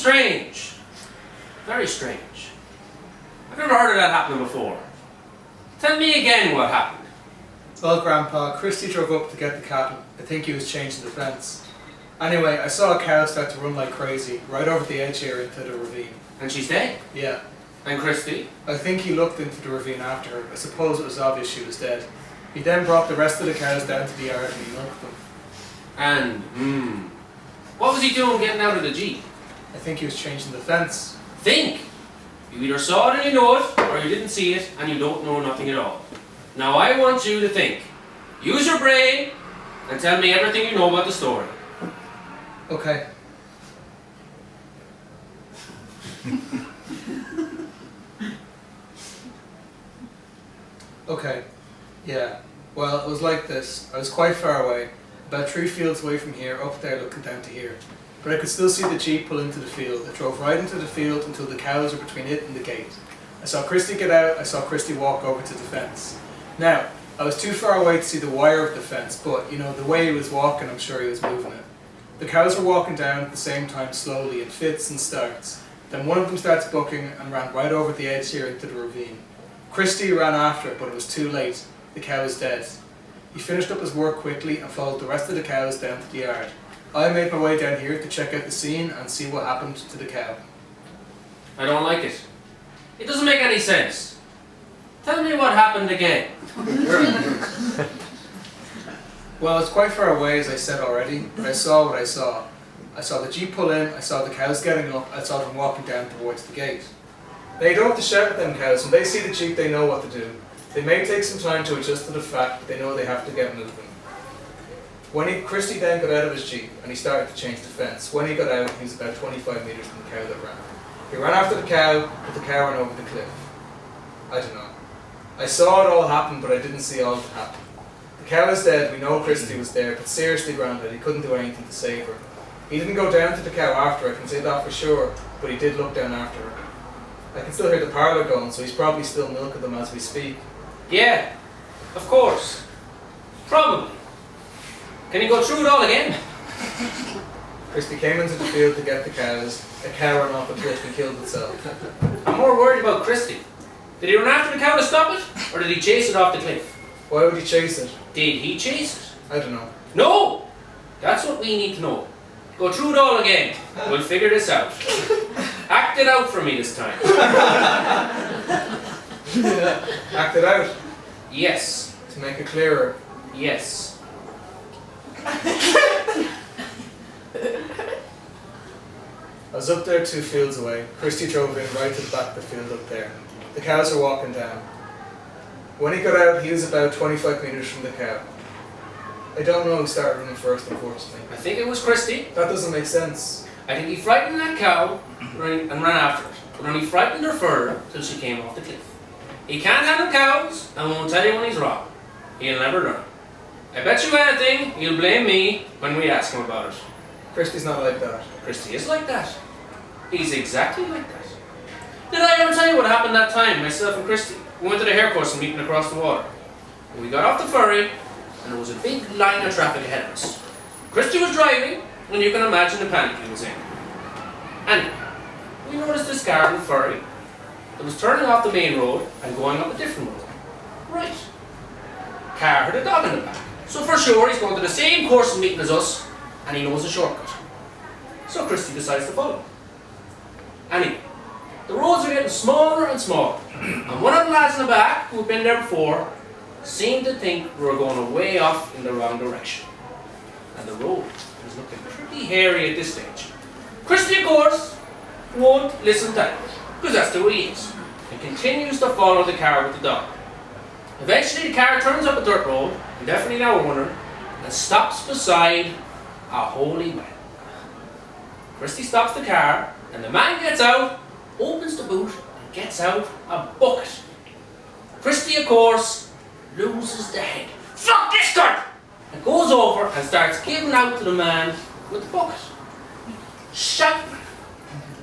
strange. Very strange. I've never heard of that happening before. Tell me again what happened. Well, Grandpa, Christy drove up to get the cattle. I think he was changing the fence. Anyway, I saw a cow start to run like crazy, right over the edge here into the ravine. And she's dead? Yeah. And Christy? I think he looked into the ravine after her. I suppose it was obvious she was dead. He then brought the rest of the cows down to the yard and he milked them. And, what was he doing getting out of the Jeep? I think he was changing the fence. Think! You either saw it and you know it, or you didn't see it and you don't know nothing at all. Now I want you to think. Use your brain and tell me everything you know about the story. Okay. Okay. Yeah. Well, it was like this. I was quite far away, about 3 fields away from here, up there looking down to here. But I could still see the Jeep pull into the field. It drove right into the field until the cows were between it and the gate. I saw Christy get out, I saw Christy walk over to the fence. Now, I was too far away to see the wire of the fence, but, you know, the way he was walking, I'm sure he was moving it. The cows were walking down at the same time slowly, in fits and starts. Then one of them starts bucking and ran right over the edge here into the ravine. Christy ran after it, but it was too late. The cow was dead. He finished up his work quickly and followed the rest of the cows down to the yard. I made my way down here to check out the scene and see what happened to the cow. I don't like it. It doesn't make any sense. Tell me what happened again. Well, it's quite far away, as I said already, but I saw what I saw. I saw the Jeep pull in, I saw the cows getting up, I saw them walking down towards the gate. They don't have to shout at them cows. When they see the Jeep, they know what to do. They may take some time to adjust to the fact, but they know they have to get moving. Christy then got out of his Jeep and he started to change the fence. When he got out, he was about 25 metres from the cow that ran. He ran after the cow, but the cow ran over the cliff. I don't know. I saw it all happen, but I didn't see all of it happen. The cow is dead, we know Christy was there, but seriously, Grandad, he couldn't do anything to save her. He didn't go down to the cow after, I can say that for sure, but he did look down after her. I can still hear the parlour going, so he's probably still milking them as we speak. Yeah, of course. Probably. Can you go through it all again? Christy came into the field to get the cows. A cow ran off a cliff and killed itself. I'm more worried about Christy. Did he run after the cow to stop it? Or did he chase it off the cliff? Why would he chase it? Did he chase it? I don't know. No! That's what we need to know. Go through it all again. We'll figure this out. Act it out for me this time. Act it out. Yes. To make it clearer. Yes. I was up there 2 fields away. Christy drove in right to the back of the field up there. The cows were walking down. When he got out, he was about 25 metres from the cow. I don't know who started running first, unfortunately. I think it was Christy. That doesn't make sense. I think he frightened that cow and ran after it. But only frightened her further till she came off the cliff. He can't handle cows and won't tell you when he's wrong. He'll never learn. I bet you anything he'll blame me when we ask him about it. Christy's not like that. Christy is like that. He's exactly like that. Did I ever tell you what happened that time, myself and Christy? We went to the hair course and meeting across the water. And we got off the ferry and there was a big line of traffic ahead of us. Christy was driving and you can imagine the panic he was in. Anyway, we noticed this car on the ferry that was turning off the main road and going up a different road. Right. Car had a dog in the back. So for sure he's going to the same course and meeting as us and he knows a shortcut. So Christy decides to follow. Anyway, the roads are getting smaller and smaller, and one of the lads in the back, who had been there before, seemed to think we were going way off in the wrong direction. And the road was looking pretty hairy at this stage. Christy, of course, won't listen to it, because that's the way he is, and continues to follow the car with the dog. Eventually the car turns up a dirt road, definitely now we're wondering, and stops beside a holy well. Christy stops the car, and the man gets out, opens the boot, and gets out a bucket. Christy, of course, loses the head. Fuck this dirt! And goes over and starts giving out to the man with the bucket. Shouting.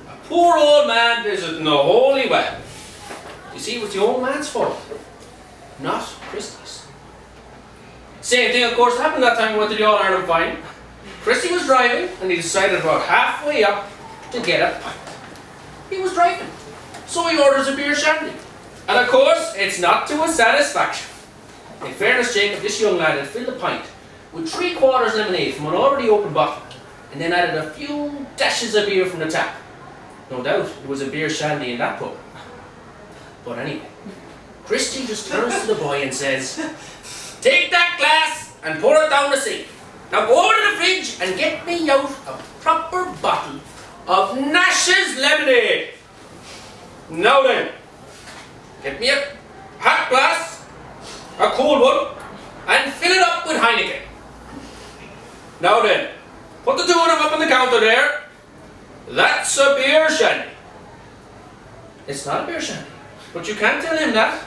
A poor old man visiting the holy well. You see, it was the old man's fault, not Christy's. Same thing, of course, happened that time we went to the All-Ireland final. Christy was driving, and he decided about halfway up to get a pint. He was driving, so he orders a beer shandy. And of course, it's not to his satisfaction. In fairness, Jacob, this young lad had filled a pint with 3/4 lemonade from an already opened bottle, and then added a few dashes of beer from the tap. No doubt, it was a beer shandy in that pub. But anyway, Christy just turns to the boy and says, "Take that glass and pour it down the sink. Now go over to the fridge and get me out a proper bottle of Nash's lemonade. Now then, get me a hot glass, a cold one, and fill it up with Heineken. Now then, put the two of them up on the counter there. That's a beer shandy." It's not a beer shandy, but you can't tell him that.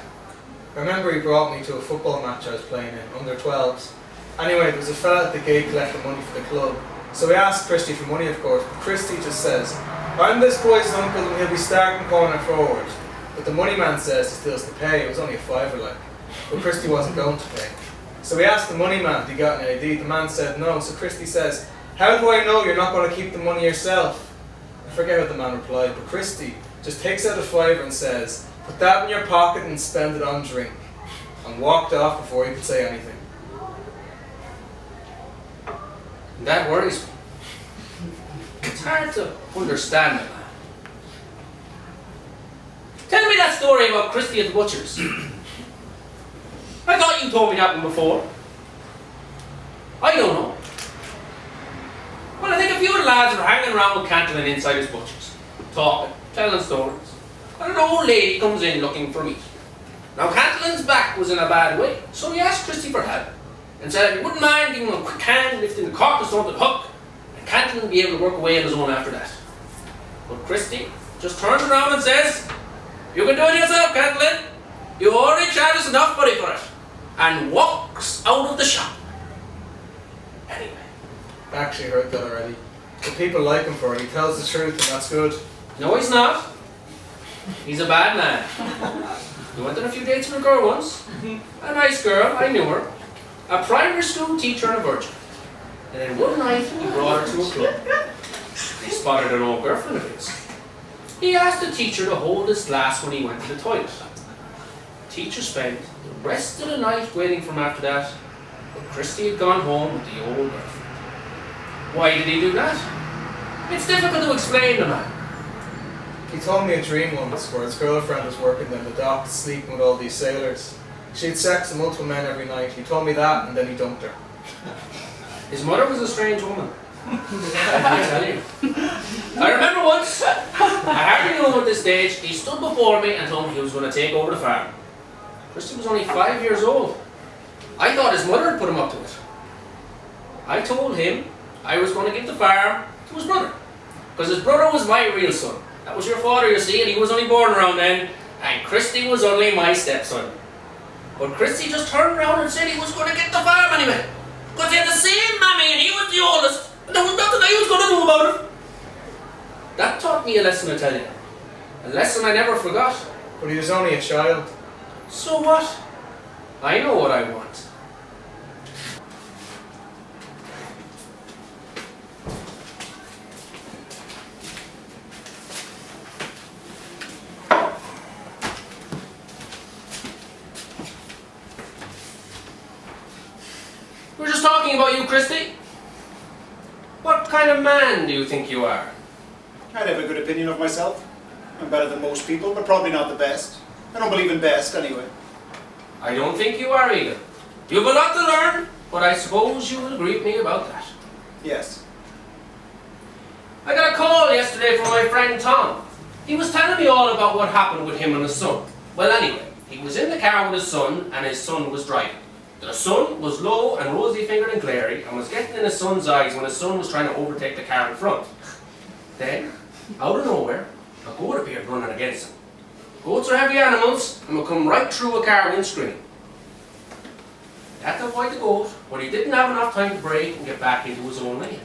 I remember he brought me to a football match I was playing in, under 12s. Anyway, there was a fella at the gate collecting money for the club. So we asked Christy for money, of course, but Christy just says, "I'm this boy's uncle and he'll be starting corner forward." But the money man says he still has to pay. It was only a fiver, like. But Christy wasn't going to pay. So we asked the money man if he got an ID. The man said no. So Christy says, "How do I know you're not going to keep the money yourself?" I forget what the man replied, but Christy just takes out a fiver and says, "Put that in your pocket and spend it on drink," and walked off before he could say anything. That worries me. It's hard to understand it, man. Tell me that story about Christy at the butcher's. I thought you told me that one before. I don't know. Well, I think a few of the lads were hanging around with Connolly inside his butcher's, talking, telling stories. And an old lady comes in looking for meat. Now, Connolly's back was in a bad way, so he asked Christy for help and said if he wouldn't mind giving him a quick hand lifting the carcass onto the hook, and Connolly would be able to work away on his own after that. But Christy just turns around and says, "You can do it yourself, Connolly. You already charged us enough money for it," and walks out of the shop. Anyway. I actually heard that already. But people like him for it. He tells the truth and that's good. No, he's not. He's a bad man. He went on a few dates with a girl once. A nice girl, I knew her. A primary school teacher and a virgin. And then one night he brought her to a club. He spotted an old girlfriend of his. He asked the teacher to hold his glass when he went to the toilet. The teacher spent the rest of the night waiting for him after that, but Christy had gone home with the old girlfriend. Why did he do that? It's difficult to explain to man. He told me a dream once where his girlfriend was working in the docks sleeping with all these sailors. She had sex with multiple men every night. He told me that and then he dumped her. His mother was a strange woman. I tell you. I remember once, I hardly knew him at this stage, he stood before me and told me he was going to take over the farm. Christy was only 5 years old. I thought his mother had put him up to it. I told him I was going to give the farm to his brother, because his brother was my real son. That was your father, you see, and he was only born around then, and Christy was only my stepson. But Christy just turned around and said he was going to get the farm anyway, because he had the same mammy and he was the oldest, and there was nothing I was going to do about it. That taught me a lesson, I tell you. A lesson I never forgot. But he was only a child. So what? I know what I want. We were just talking about you, Christy. What kind of man do you think you are? I'd have a good opinion of myself. I'm better than most people, but probably not the best. I don't believe in best, anyway. I don't think you are either. You've a lot to learn, but I suppose you will agree with me about that. Yes. I got a call yesterday from my friend Tom. He was telling me all about what happened with him and his son. Well, anyway, he was in the car with his son, and his son was driving. The son was low and rosy-fingered and glary, and was getting in his son's eyes when his son was trying to overtake the car in front. Then, out of nowhere, a goat appeared running against him. Goats are heavy animals and will come right through a car windscreen. He had to avoid the goat, but he didn't have enough time to brake and get back into his own lane.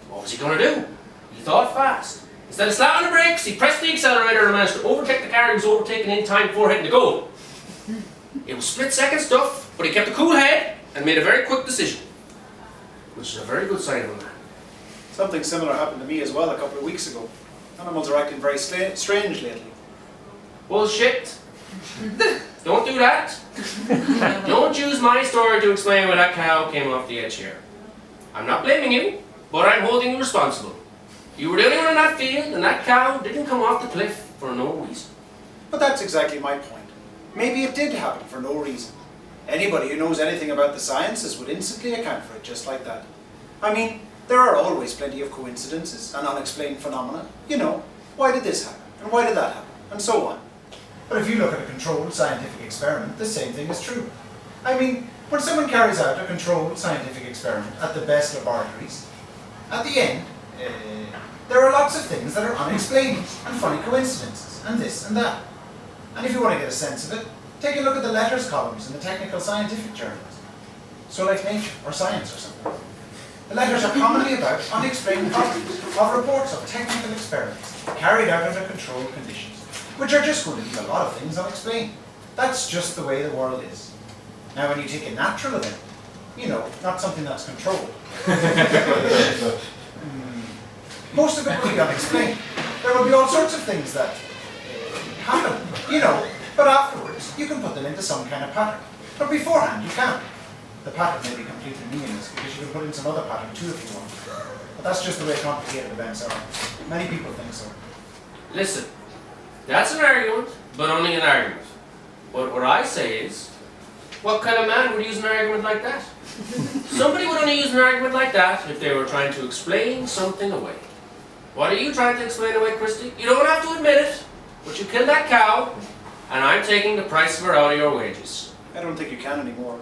What was he going to do? He thought fast. Instead of slapping the brakes, he pressed the accelerator and managed to overtake the car he was overtaking in time before hitting the goat. It was split-second stuff, but he kept a cool head and made a very quick decision, which is a very good sign of a man. Something similar happened to me as well a couple of weeks ago. Animals are acting very strange lately. Bullshit. Don't do that. Don't use my story to explain why that cow came off the edge here. I'm not blaming you, but I'm holding you responsible. You were the only one in that field, and that cow didn't come off the cliff for no reason. But that's exactly my point. Maybe it did happen for no reason. Anybody who knows anything about the sciences would instantly account for it just like that. I mean, there are always plenty of coincidences and unexplained phenomena. You know, why did this happen? And why did that happen? And so on. But if you look at a controlled scientific experiment, the same thing is true. I mean, when someone carries out a controlled scientific experiment at the best laboratories, at the end, there are lots of things that are unexplained and funny coincidences and this and that. And if you want to get a sense of it, take a look at the letters columns in the technical scientific journals. So like Nature or Science or something. The letters are commonly about unexplained properties of reports of technical experiments carried out under controlled conditions, which are just going to leave a lot of things unexplained. That's just the way the world is. Now when you take a natural event, you know, not something that's controlled, most of it will be unexplained. There will be all sorts of things that happen, you know, but afterwards you can put them into some kind of pattern. But beforehand you can't. The pattern may be completely meaningless because you can put in some other pattern too if you want. But that's just the way complicated events are. Many people think so. Listen, that's an argument, but only an argument. But what I say is, what kind of man would use an argument like that? Somebody would only use an argument like that if they were trying to explain something away. What are you trying to explain away, Christy? You don't have to admit it, but you killed that cow, and I'm taking the price of her out of your wages. I don't think you can anymore.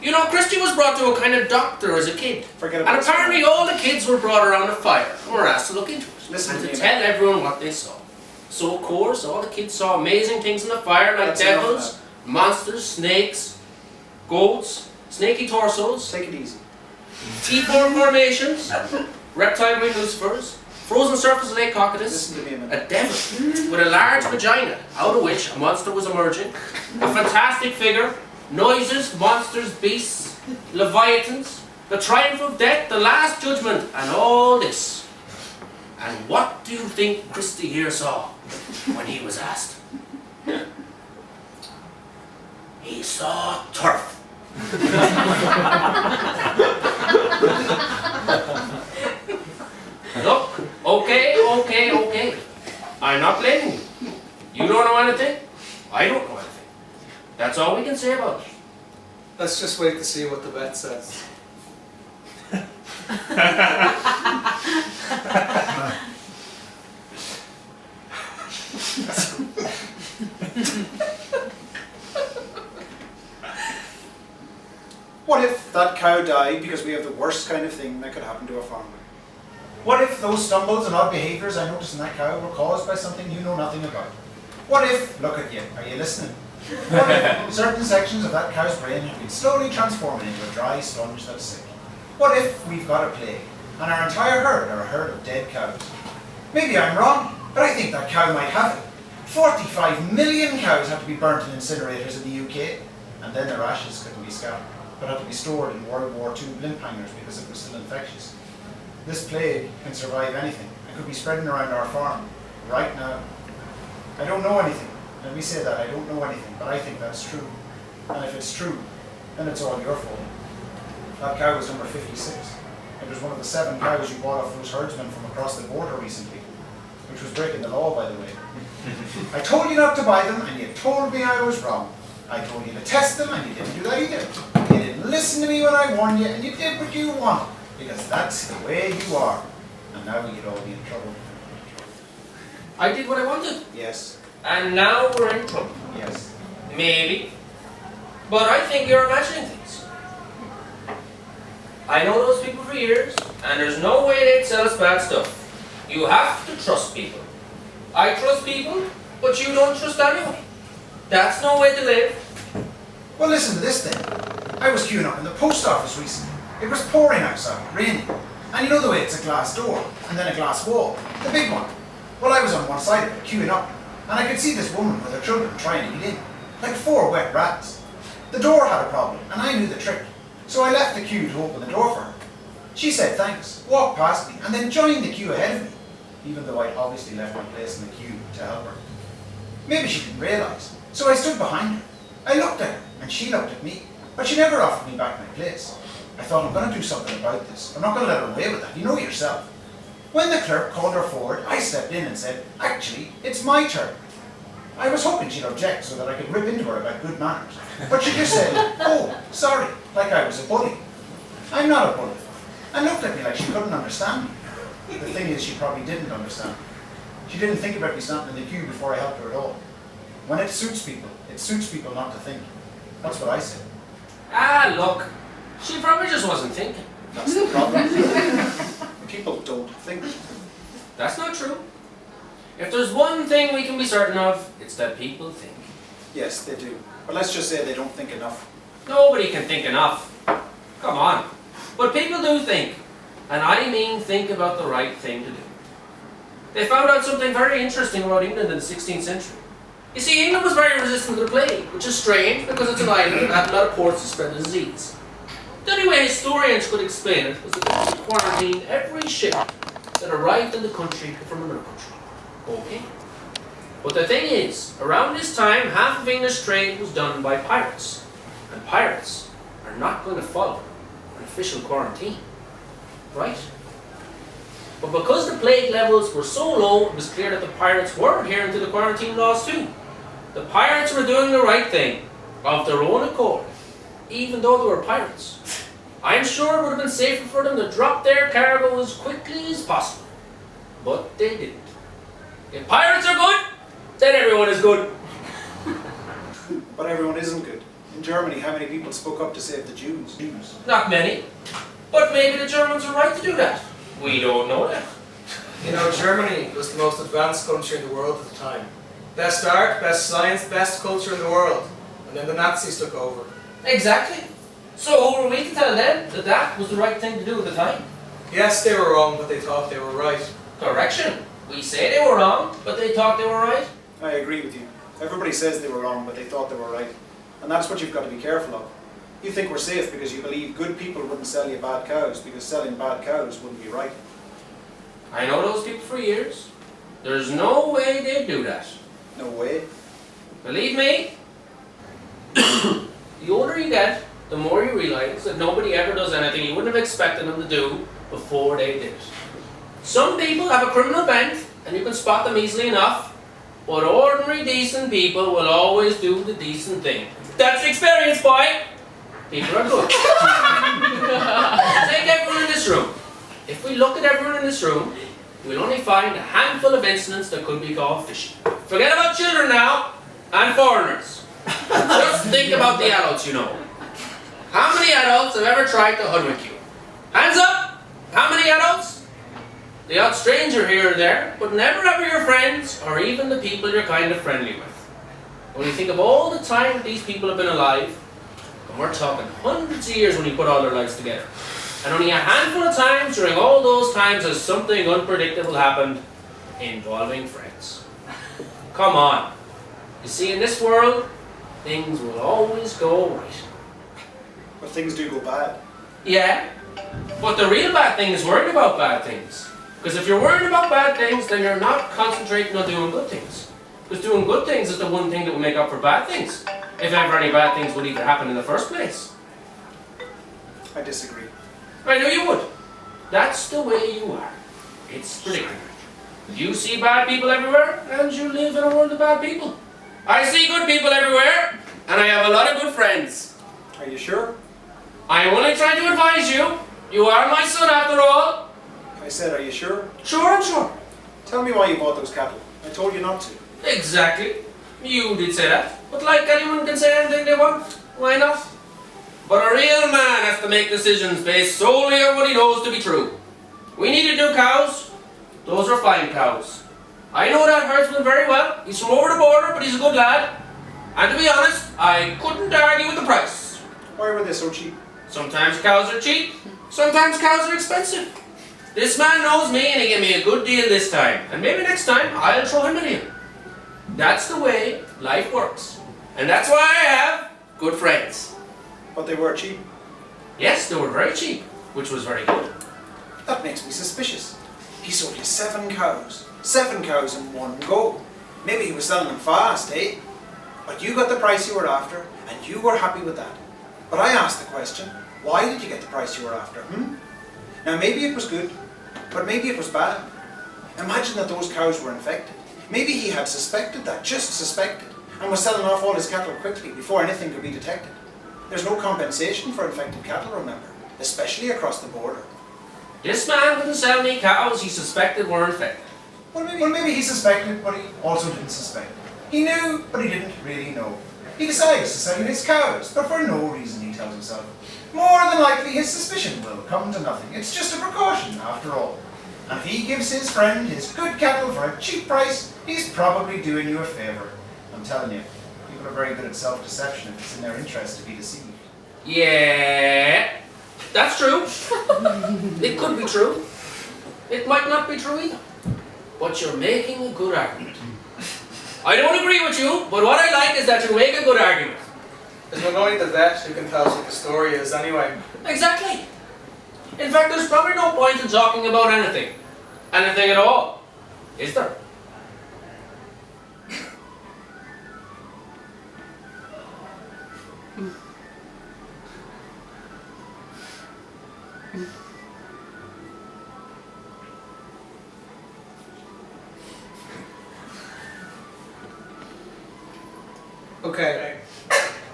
You know, Christy was brought to a kind of doctor as a kid. Forget about And apparently all the kids were brought around a fire and were asked to look into it. Listen and to to me, tell man. everyone what they saw. So of course, all the kids saw amazing things in the fire like That's enough of devils, monsters, snakes, goats, snaky torsos, Take it easy. T-form formations, reptile winged lucifers, frozen surface of Lake Cocytus, Listen to me a minute. a devil with a large vagina, out of which a monster was emerging, a fantastic figure, noises, monsters, beasts, leviathans, the triumph of death, the last judgment, and all this. And what do you think Christy here saw when he was asked? He saw turf. Look, okay. I'm not blaming you. You don't know anything, I don't know anything. That's all we can say about it. Let's just wait to see what the vet says. What if that cow died because we have the worst kind of thing that could happen to a farmer? What if those stumbles and odd behaviours I noticed in that cow were caused by something you know nothing about? What if, look at you, are you listening? What if certain sections of that cow's brain have been slowly transforming into a dry sponge that's sick? What if we've got a plague, and our entire herd are a herd of dead cows? Maybe I'm wrong, but I think that cow might have it. 45 million cows have to be burnt in incinerators in the UK, and then their ashes couldn't be scattered, but had to be stored in World War II blimp hangers because it was still infectious. This plague can survive anything, and could be spreading around our farm right now. I don't know anything. Let me say that, I don't know anything, but I think that's true. And if it's true, then it's all your fault. That cow was number 56. It was one of the 7 cows you bought off those herdsmen from across the border recently, which was breaking the law, by the way. I told you not to buy them, and you told me I was wrong. I told you to test them, and you didn't do that either. You didn't listen to me when I warned you, and you did what you wanted, because that's the way you are. And now you'd all be in trouble. I did what I wanted, Yes. and now we're in trouble. Yes. Maybe. But I think you're imagining things. I know those people for years, and there's no way they'd sell us bad stuff. You have to trust people. I trust people, but you don't trust anyone. That's no way to live. Well, listen to this then. I was queuing up in the post office recently. It was pouring outside, raining. And you know the way it's a glass door, and then a glass wall, the big one. Well, I was on one side of it, queuing up, and I could see this woman with her children trying to get in, like 4 wet rats. The door had a problem, and I knew the trick, so I left the queue to open the door for her. She said thanks, walked past me, and then joined the queue ahead of me. even though I'd obviously left my place in the queue to help her. Maybe she didn't realise, so I stood behind her. I looked at her, and she looked at me, but she never offered me back my place. I thought, I'm going to do something about this. I'm not going to let her away with that, you know yourself. When the clerk called her forward, I stepped in and said, actually, it's my turn. I was hoping she'd object so that I could rip into her about good manners. But she just said, oh, sorry, like I was a bully. I'm not a bully. And looked at me like she couldn't understand me. The thing is, she probably didn't understand me. She didn't think about me standing in the queue before I helped her at all. When it suits people not to think. That's what I said. Ah, look, she probably just wasn't thinking. That's the problem. People don't think. That's not true. If there's one thing we can be certain of, it's that people think. Yes, they do. But let's just say they don't think enough. Nobody can think enough. Come on. But people do think. And I mean think about the right thing to do. They found out something very interesting about England in the 16th century. You see, England was very resistant to the plague, which is strange because it's an island and had a lot of ports to spread the disease. The only way historians could explain it was that they had to quarantine every ship that arrived in the country from another country. Okay. But the thing is, around this time, half of English trade was done by pirates. And pirates are not going to follow an official quarantine. Right? But because the plague levels were so low, it was clear that the pirates were adhering to the quarantine laws too. The pirates were doing the right thing, of their own accord, even though they were pirates. I'm sure it would have been safer for them to drop their cargo as quickly as possible. But they didn't. If pirates are good, then everyone is good. But everyone isn't good. In Germany, how many people spoke up to save the Jews? Not many. But maybe the Germans were right to do that. We don't know that. You know, Germany was the most advanced country in the world at the time. Best art, best science, best culture in the world. And then the Nazis took over. Exactly. So who were we to tell them that that was the right thing to do at the time? Yes, they were wrong, but they thought they were right. Correction. We say they were wrong, but they thought they were right. I agree with you. Everybody says they were wrong, but they thought they were right. And that's what you've got to be careful of. You think we're safe because you believe good people wouldn't sell you bad cows, because selling bad cows wouldn't be right. I know those people for years. There's no way they'd do that. No way. Believe me, the older you get, the more you realize that nobody ever does anything you wouldn't have expected them to do before they did it. Some people have a criminal bent, and you can spot them easily enough, but ordinary decent people will always do the decent thing. That's experience, boy! People are good. Take everyone in this room. If we look at everyone in this room, we'll only find a handful of incidents that could be called fishy. Forget about children now, and foreigners. Just think about the adults you know. How many adults have ever tried to hoodwink you? Hands up! How many adults? The odd stranger here or there, but never ever your friends, or even the people you're kind of friendly with. When you think of all the time that these people have been alive, and we're talking hundreds of years when you put all their lives together, and only a handful of times during all those times has something unpredictable happened involving friends. Come on. You see, in this world, things will always go right. But things do go bad. Yeah, but the real bad thing is worrying about bad things. Because if you're worried about bad things, then you're not concentrating on doing good things. Because doing good things is the one thing that will make up for bad things. If ever any bad things would even happen in the first place. I disagree. I knew you would. That's the way you are. It's predictable. You see bad people everywhere, and you live in a world of bad people. I see good people everywhere, and I have a lot of good friends. Are you sure? I am only trying to advise you. You are my son after all. I said, are you sure? Sure, I'm sure. Tell me why you bought those cattle. I told you not to. Exactly. You did say that. But like anyone can say anything they want, why not? But a real man has to make decisions based solely on what he knows to be true. We needed new cows. Those are fine cows. I know that herdsman very well. He's from over the border, but he's a good lad. And to be honest, I couldn't argue with the price. Why were they so cheap? Sometimes cows are cheap, sometimes cows are expensive. This man knows me and he gave me a good deal this time. And maybe next time, I'll throw him a deal. That's the way life works. And that's why I have good friends. But they were cheap. Yes, they were very cheap, which was very good. That makes me suspicious. He sold you 7 cows. 7 cows in one go. Maybe he was selling them fast, eh? But you got the price you were after, and you were happy with that. But I asked the question, why did you get the price you were after, Now maybe it was good, but maybe it was bad. Imagine that those cows were infected. Maybe he had suspected that, just suspected, and was selling off all his cattle quickly before anything could be detected. There's no compensation for infected cattle, remember, especially across the border. This man wouldn't sell any cows he suspected were infected. Well, maybe he suspected, but he also didn't suspect. He knew, but he didn't really know. He decides to sell you his cows, but for no reason, he tells himself. More than likely, his suspicion will come to nothing. It's just a precaution, after all. And if he gives his friend his good cattle for a cheap price, he's probably doing you a favour. I'm telling you, people are very good at self-deception if it's in their interest to be deceived. Yeah, that's true. It could be true. It might not be true either. But you're making a good argument. I don't agree with you, but what I like is that you make a good argument. There's only the vet who can tell us what the story is anyway. Exactly. In fact, there's probably no point in talking about anything. Anything at all. Is there? Okay.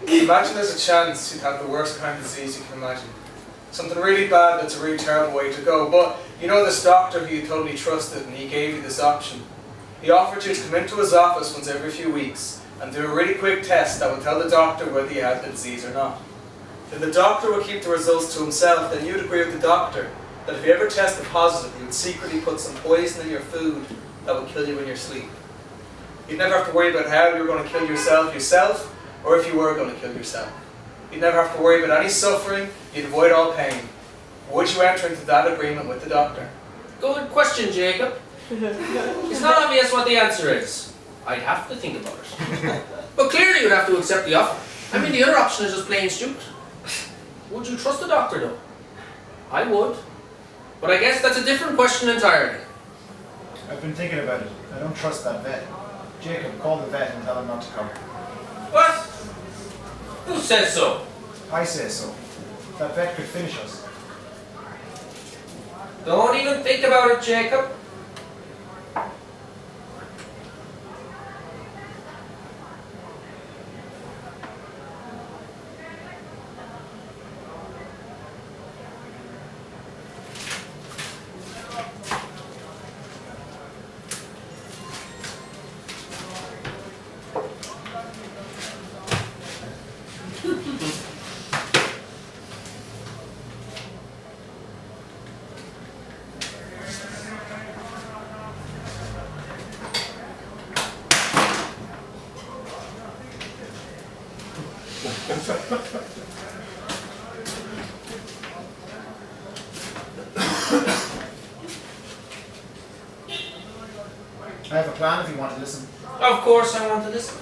Imagine there's a chance you'd have the worst kind of disease you can imagine. Something really bad that's a really terrible way to go. But you know this doctor who you totally trusted and he gave you this option. He offered you to come into his office once every few weeks and do a really quick test that would tell the doctor whether you had the disease or not. If the doctor would keep the results to himself, then you'd agree with the doctor that if you ever tested positive, he would secretly put some poison in your food that would kill you in your sleep. You'd never have to worry about how you were going to kill yourself, or if you were going to kill yourself. You'd never have to worry about any suffering, you'd avoid all pain. Would you enter into that agreement with the doctor? Good question, Jacob. It's not obvious what the answer is. I'd have to think about it. But clearly you'd have to accept the offer. I mean, the other option is just plain stupid. Would you trust the doctor, though? I would. But I guess that's a different question entirely. I've been thinking about it. I don't trust that vet. Jacob, call the vet and tell him not to come. What? Who says so? I say so. That vet could finish us. Don't even think about it, Jacob. I have a plan if you want to listen. Of course I want to listen.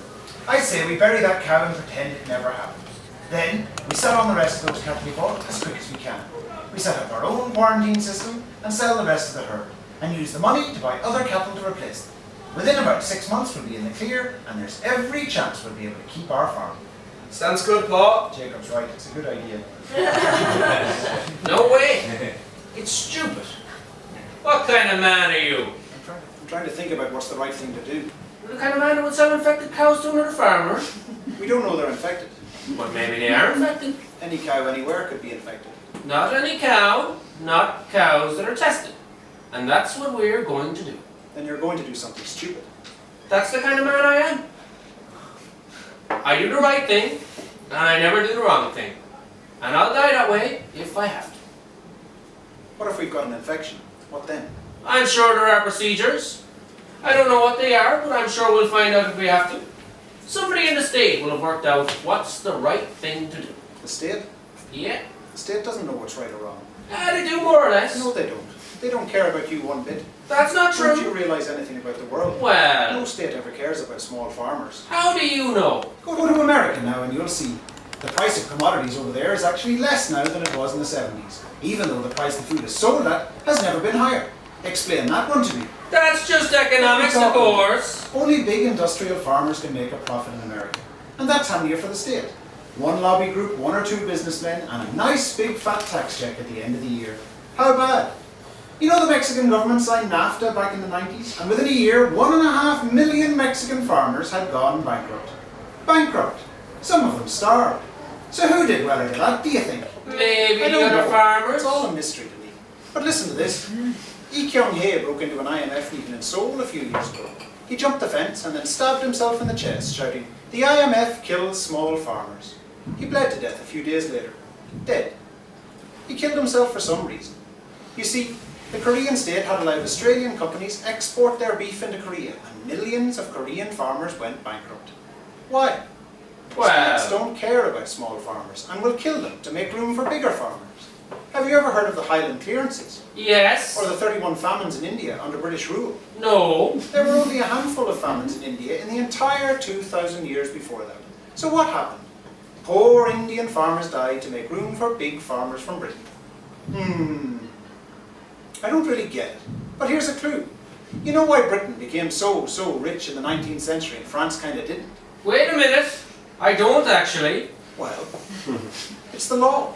I say we bury that cow and pretend it never happened. Then, we sell on the rest of those cattle we bought as quick as we can. We set up our own quarantine system and sell the rest of the herd, and use the money to buy other cattle to replace them. Within about 6 months we'll be in the clear, and there's every chance we'll be able to keep our farm. Sounds good, Paul. Jacob's right, it's a good idea. No way. It's stupid. What kind of man are you? I'm trying to think about what's the right thing to do. You're the kind of man who would sell infected cows to another farmer. We don't know they're infected. But maybe they are infected. Any cow anywhere could be infected. Not any cow, not cows that are tested. And that's what we're going to do. Then you're going to do something stupid. That's the kind of man I am. I do the right thing, and I never do the wrong thing. And I'll die that way if I have to. What if we've got an infection? What then? I'm sure there are procedures. I don't know what they are, but I'm sure we'll find out if we have to. Somebody in the state will have worked out what's the right thing to do. The state? Yeah. The state doesn't know what's right or wrong. They do more or less. No, they don't. They don't care about you one bit. That's not true. Don't you realise anything about the world? Well, No state ever cares about small farmers. how do you know? Go to America now and you'll see. The price of commodities over there is actually less now than it was in the 70s. Even though the price the food is sold at has never been higher. Explain that one to me. That's just economics, of course. Only big industrial farmers can make a profit in America. And that's handier for the state. One lobby group, 1 or 2 businessmen, and a nice big fat tax check at the end of the year. How bad? You know the Mexican government signed NAFTA back in the 90s? And within a year, 1.5 million Mexican farmers had gone bankrupt. Bankrupt. Some of them starved. So who did well out of that, do you think? Maybe I the don't other know. farmers. It's all a mystery to me. But listen to this. Kyung-hae broke into an IMF meeting in Seoul a few years ago. He jumped the fence and then stabbed himself in the chest, shouting, "The IMF kills small farmers." He bled to death a few days later. Dead. He killed himself for some reason. You see, the Korean state had allowed Australian companies export their beef into Korea, and millions of Korean farmers went bankrupt. Why? States Well, don't care about small farmers and will kill them to make room for bigger farmers. Have you ever heard of the Highland clearances? yes. Or the 31 famines in India under British rule? No. There were only a handful of famines in India in the entire 2,000 years before that. So what happened? Poor Indian farmers died to make room for big farmers from Britain. I don't really get it. But here's a clue. You know why Britain became so rich in the 19th century and France kind of didn't? Wait a minute. I don't actually. Well, it's the law.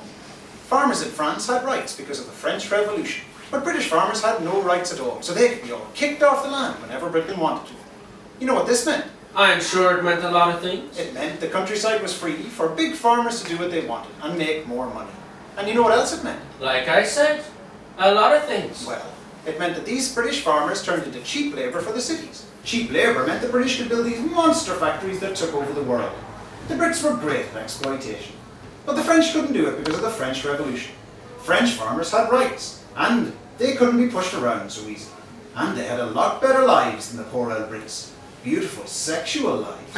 Farmers in France had rights because of the French Revolution, but British farmers had no rights at all, so they could be all kicked off the land whenever Britain wanted to. You know what this meant? I'm sure it meant a lot of things. It meant the countryside was free for big farmers to do what they wanted and make more money. And you know what else it meant? Like I said, a lot of things. Well, it meant that these British farmers turned into cheap labour for the cities. Cheap labour meant the British could build these monster factories that took over the world. The Brits were great at exploitation. But the French couldn't do it because of the French Revolution. French farmers had rights, and they couldn't be pushed around so easily. And they had a lot better lives than the poor old Brits. Beautiful sexual lives.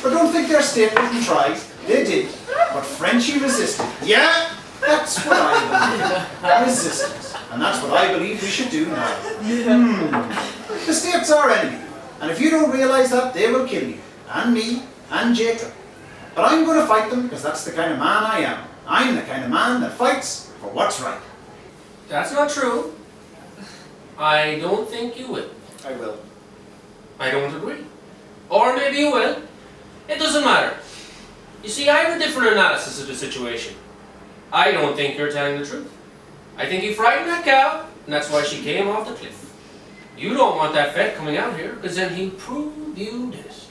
But don't think their state didn't try. They did. But Frenchie resisted. Yeah, that's what I believe. Resistance. And that's what I believe we should do now. The state's our enemy. And if you don't realise that, they will kill you. And me. And Jacob. But I'm going to fight them because that's the kind of man I am. I'm the kind of man that fights for what's right. That's not true. I don't think you will. I will. I don't agree. Or maybe you will. It doesn't matter. You see, I have a different analysis of the situation. I don't think you're telling the truth. I think you frightened that cow, and that's why she came off the cliff. You don't want that vet coming out here, because then he'll prove you did it.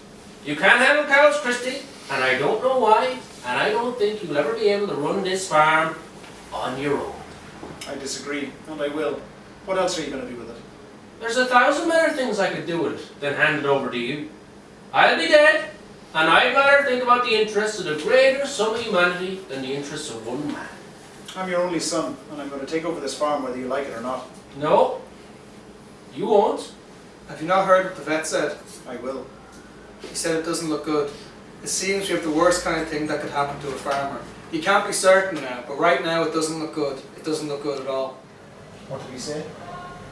You can't handle cows, Christy, and I don't know why, and I don't think you'll ever be able to run this farm on your own. I disagree, and I will. What else are you going to do with it? There's 1,000 better things I could do with it than hand it over to you. I'll be dead, and I'd rather think about the interests of the greater sum of humanity than the interests of one man. I'm your only son, and I'm going to take over this farm whether you like it or not. No, you won't. Have you not heard what the vet said? I will. He said it doesn't look good. It seems we have the worst kind of thing that could happen to a farmer. You can't be certain now, but right now it doesn't look good. It doesn't look good at all. What did he say?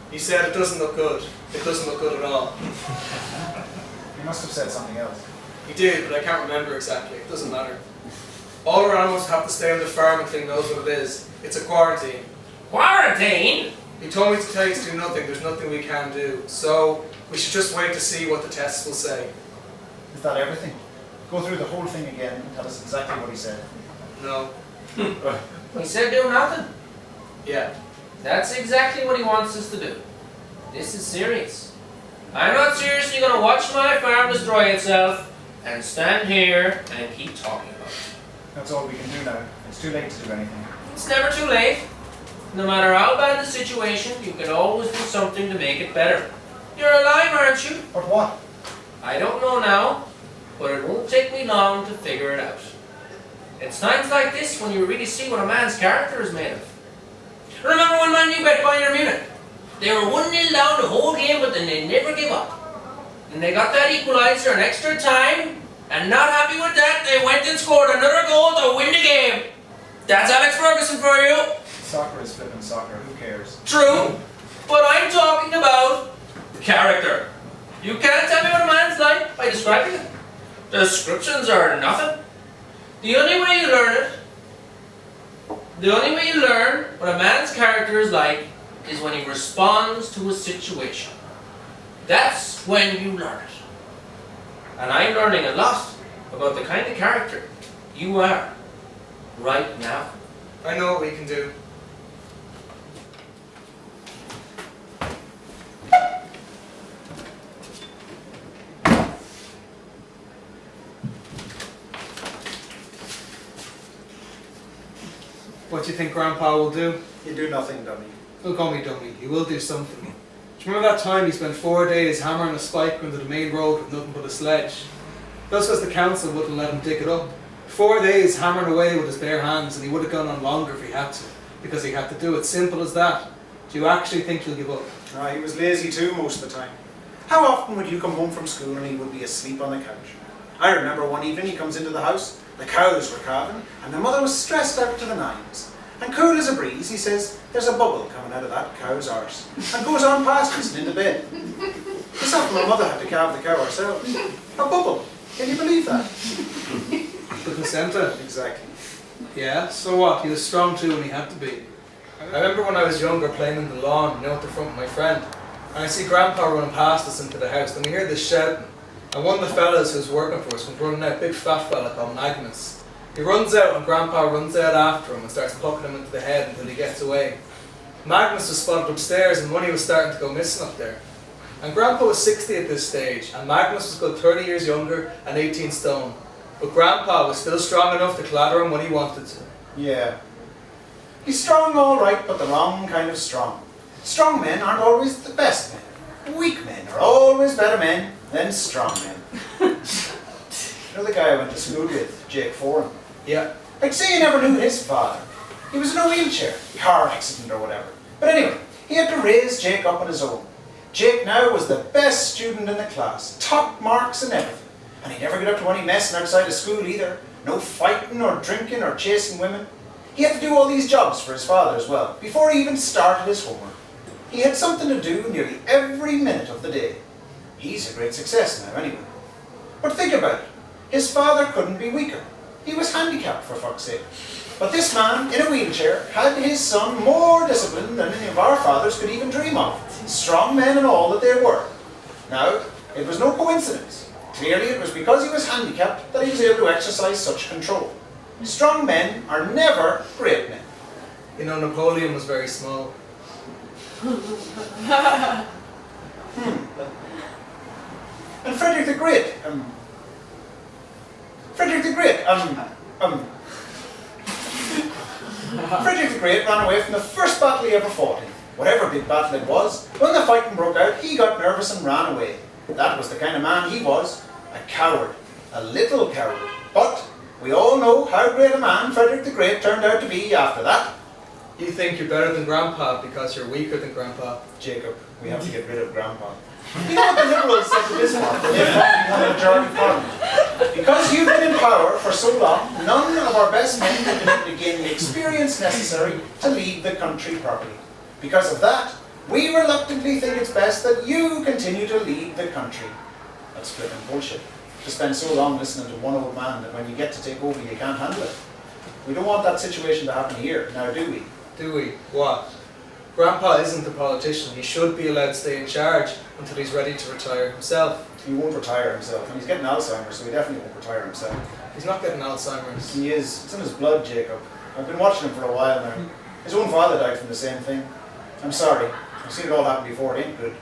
He said it doesn't look good. It doesn't look good at all. He must have said something else. He did, but I can't remember exactly. It doesn't matter. All our animals have to stay on the farm until he knows what it is. It's a quarantine. Quarantine? He told me to tell you to do nothing. There's nothing we can do. So we should just wait to see what the tests will say. Is that everything? Go through the whole thing again and tell us exactly what he said. No. He said do nothing. Yeah. That's exactly what he wants us to do. This is serious. I'm not seriously going to watch my farm destroy itself and stand here and keep talking about it. That's all we can do now. It's too late to do anything. It's never too late. No matter how bad the situation, you can always do something to make it better. You're alive, aren't you? But what? I don't know now, but it won't take me long to figure it out. It's times like this when you really see what a man's character is made of. Remember when Man U got Bayern Munich? They were 1-0 down the whole game, but then they never give up. And they got that equaliser in extra time, and not happy with that, they went and scored another goal to win the game. That's Alex Ferguson for you. Soccer is flipping soccer. Who cares? True, but I'm talking about character. You can't tell me what a man's like by describing it. Descriptions are nothing. The only way you learn what a man's character is like, is when he responds to a situation. That's when you learn it. And I'm learning a lot about the kind of character you are right now. I know what we can do. What do you think Grandpa will do? You do nothing, dummy. Don't call me dummy. He will do something. Do you remember that time he spent 4 days hammering a spike under the main road with nothing but a sledge? That's because the council wouldn't let him dig it up. 4 days hammering away with his bare hands, and he would have gone on longer if he had to, because he had to do it. Simple as that. Do you actually think he'll give up? He was lazy too most of the time. How often would you come home from school and he would be asleep on the couch? I remember one evening he comes into the house, the cows were calving, and the mother was stressed out to the nines. And cool as a breeze, he says, "There's a bubble coming out of that cow's arse," and goes on past us and into bed. This happened my mother had to calve the cow herself. A bubble. Can you believe that? The placenta. Exactly. Yeah, so what? He was strong too when he had to be. I remember when I was younger playing in the lawn, at the front with my friend, and I see Grandpa running past us into the house, and we hear this shouting, and one of the fellas who's working for us comes running out, big fat fella called Magnus. He runs out and Grandpa runs out after him and starts poking him into the head until he gets away. Magnus was spotted upstairs and money was starting to go missing up there. And Grandpa was 60 at this stage, and Magnus was good 30 years younger and 18 stone. But Grandpa was still strong enough to clatter him when he wanted to. Yeah. He's strong all right, but the wrong kind of strong. Strong men aren't always the best men. Weak men are always better men than strong men. You know the guy I went to school with, Jake Foran? Yeah. I'd say you never knew his father. He was in a wheelchair, car accident or whatever. But anyway, he had to raise Jake up on his own. Jake now was the best student in the class, top marks and everything. And he never got up to any messing outside of school either. No fighting or drinking or chasing women. He had to do all these jobs for his father as well, before he even started his homework. He had something to do nearly every minute of the day. He's a great success now anyway. But think about it. His father couldn't be weaker. He was handicapped, for fuck's sake. But this man, in a wheelchair, had his son more disciplined than any of our fathers could even dream of. Strong men and all that they were. Now, it was no coincidence. Clearly it was because he was handicapped that he was able to exercise such control. Strong men are never great men. You know, Napoleon was very small. And Frederick the Great, Frederick the Great ran away from the first battle he ever fought in. Whatever big battle it was, when the fighting broke out, he got nervous and ran away. That was the kind of man he was. A coward. A little coward. But we all know how great a man Frederick the Great turned out to be after that. You think you're better than Grandpa because you're weaker than Grandpa. Jacob, we have to get rid of Grandpa. You know what the Liberals said to this one when they become a majority parliament? Because you've been in power for so long, none of our best men have been able to gain the experience necessary to lead the country properly. Because of that, we reluctantly think it's best that you continue to lead the country. That's flipping bullshit. To spend so long listening to one old man that when you get to take over you can't handle it. We don't want that situation to happen here, now do we? Do we? What? Grandpa isn't a politician. He should be allowed to stay in charge until he's ready to retire himself. He won't retire himself, and he's getting Alzheimer's, so he definitely won't retire himself. He's not getting Alzheimer's. He is. It's in his blood, Jacob. I've been watching him for a while now. His own father died from the same thing. I'm sorry. I've seen it all happen before. It ain't good.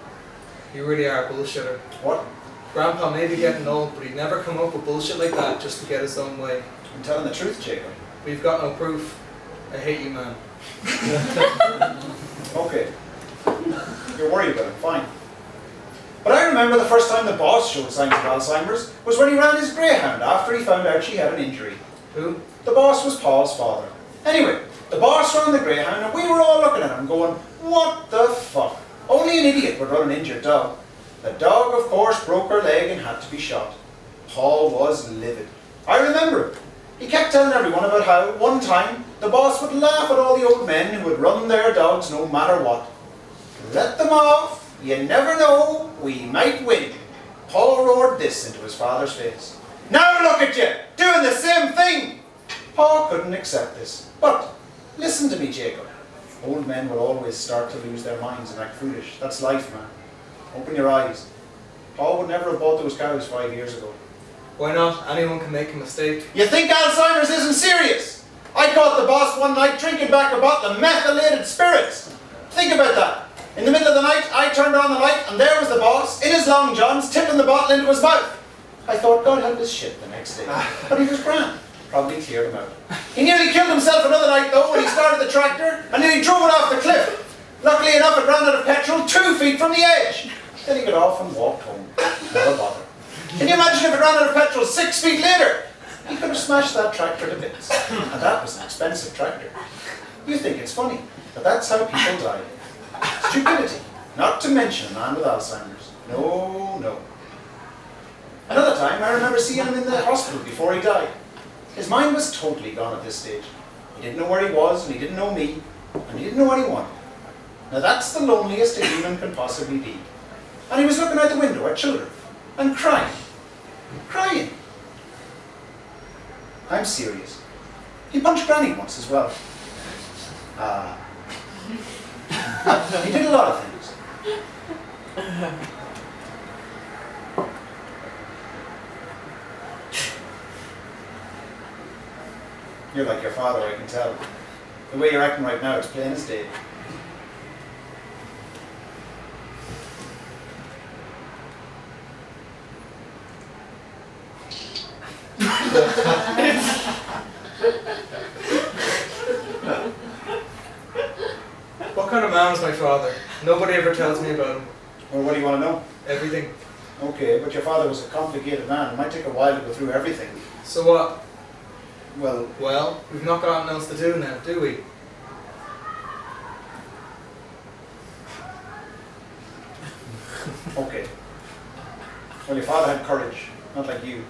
You really are a bullshitter. What? Grandpa may be getting old, but he'd never come up with bullshit like that just to get his own way. I'm telling the truth, Jacob. We've got no proof. I hate you, man. Okay. You're worried about it, fine. But I remember the first time the boss showed signs of Alzheimer's was when he ran his greyhound after he found out she had an injury. Who? The boss was Paul's father. Anyway, the boss ran the greyhound and we were all looking at him going, what the fuck? Only an idiot would run an injured dog. The dog, of course, broke her leg and had to be shot. Paul was livid. I remember him. He kept telling everyone about how, one time, the boss would laugh at all the old men who would run their dogs no matter what. Let them off. You never know. We might win. Paul roared this into his father's face. Now look at you, doing the same thing. Paul couldn't accept this. But listen to me, Jacob. Old men will always start to lose their minds and act foolish. That's life, man. Open your eyes. Paul would never have bought those cows 5 years ago. Why not? Anyone can make a mistake. You think Alzheimer's isn't serious? I caught the boss one night drinking back a bottle of methylated spirits. Think about that. In the middle of the night, I turned on the light and there was the boss, in his long johns, tipping the bottle into his mouth. I thought God help his shit the next day. But he was grand. Probably cleared him out. He nearly killed himself another night though when he started the tractor and nearly drove it off the cliff. Luckily enough, it ran out of petrol 2 feet from the edge. Then he got off and walked home. Never bothered. Can you imagine if it ran out of petrol 6 feet later? He could have smashed that tractor to bits. And that was an expensive tractor. You think it's funny, but that's how people die. Stupidity. Not to mention a man with Alzheimer's. No, no. Another time, I remember seeing him in the hospital before he died. His mind was totally gone at this stage. He didn't know where he was, and he didn't know me, and he didn't know anyone. Now that's the loneliest a human can possibly be. And he was looking out the window at children, and crying. Crying. I'm serious. He punched Granny once as well. He did a lot of things. You're like your father, I can tell. The way you're acting right now, it's plain as day. What kind of man was my father? Nobody ever tells me about him. Well, what do you want to know? Everything. Okay, but your father was a complicated man. It might take a while to go through everything. So what? Well, We've not got nothing else to do now, do we? okay. Well, your father had courage, not like you.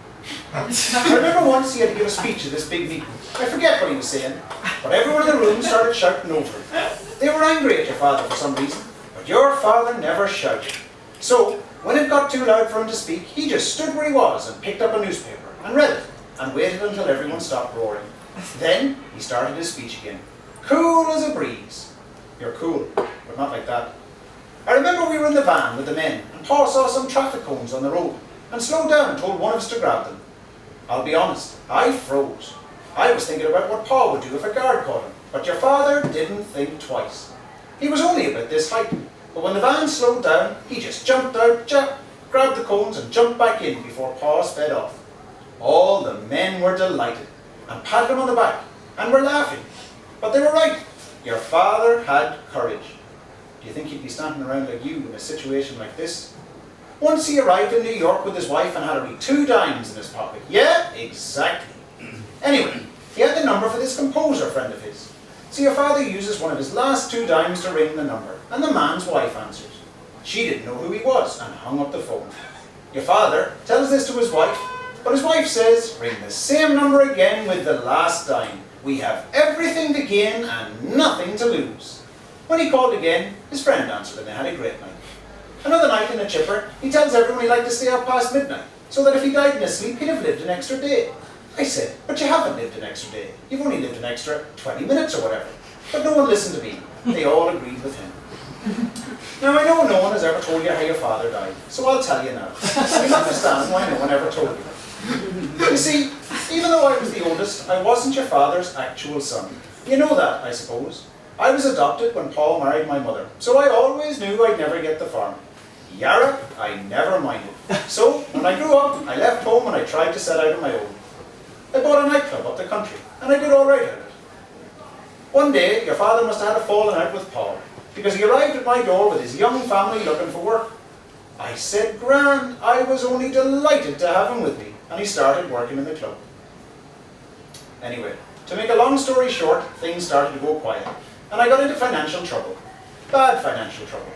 I remember once he had to give a speech at this big meeting. I forget what he was saying, but everyone in the room started shouting over him. They were angry at your father for some reason, but your father never shouted. So, when it got too loud for him to speak, he just stood where he was and picked up a newspaper and read it and waited until everyone stopped roaring. Then he started his speech again. Cool as a breeze. You're cool, but not like that. I remember we were in the van with the men and Pa saw some traffic cones on the road and slowed down and told one of us to grab them. I'll be honest, I froze. I was thinking about what Pa would do if a guard caught him, but your father didn't think twice. He was only about this height, but when the van slowed down, he just jumped out, grabbed the cones and jumped back in before Pa sped off. All the men were delighted and patted him on the back and were laughing. But they were right. Your father had courage. Do you think he'd be standing around like you in a situation like this? Once he arrived in New York with his wife and had only 2 dimes in his pocket. Yeah, exactly. Anyway, he had the number for this composer friend of his. So your father uses one of his last 2 dimes to ring the number, and the man's wife answers. She didn't know who he was and hung up the phone. Your father tells this to his wife, but his wife says, ring the same number again with the last dime. We have everything to gain and nothing to lose. When he called again, his friend answered and they had a great night. Another night in a chipper, he tells everyone he'd like to stay up past midnight, so that if he died in his sleep, he'd have lived an extra day. I said, but you haven't lived an extra day. You've only lived an extra 20 minutes or whatever. But no one listened to me. They all agreed with him. Now I know no one has ever told you how your father died, so I'll tell you now. You'll understand why no one ever told you. You see, even though I was the oldest, I wasn't your father's actual son. You know that, I suppose. I was adopted when Paul married my mother, so I always knew I'd never get the farm. Yarra, I never minded. So, when I grew up, I left home and I tried to set out on my own. I bought a nightclub up the country, and I did all right at it. One day, your father must have had a falling out with Paul, because he arrived at my door with his young family looking for work. I said, grand, I was only delighted to have him with me, and he started working in the club. Anyway, to make a long story short, things started to go quiet, and I got into financial trouble. Bad financial trouble.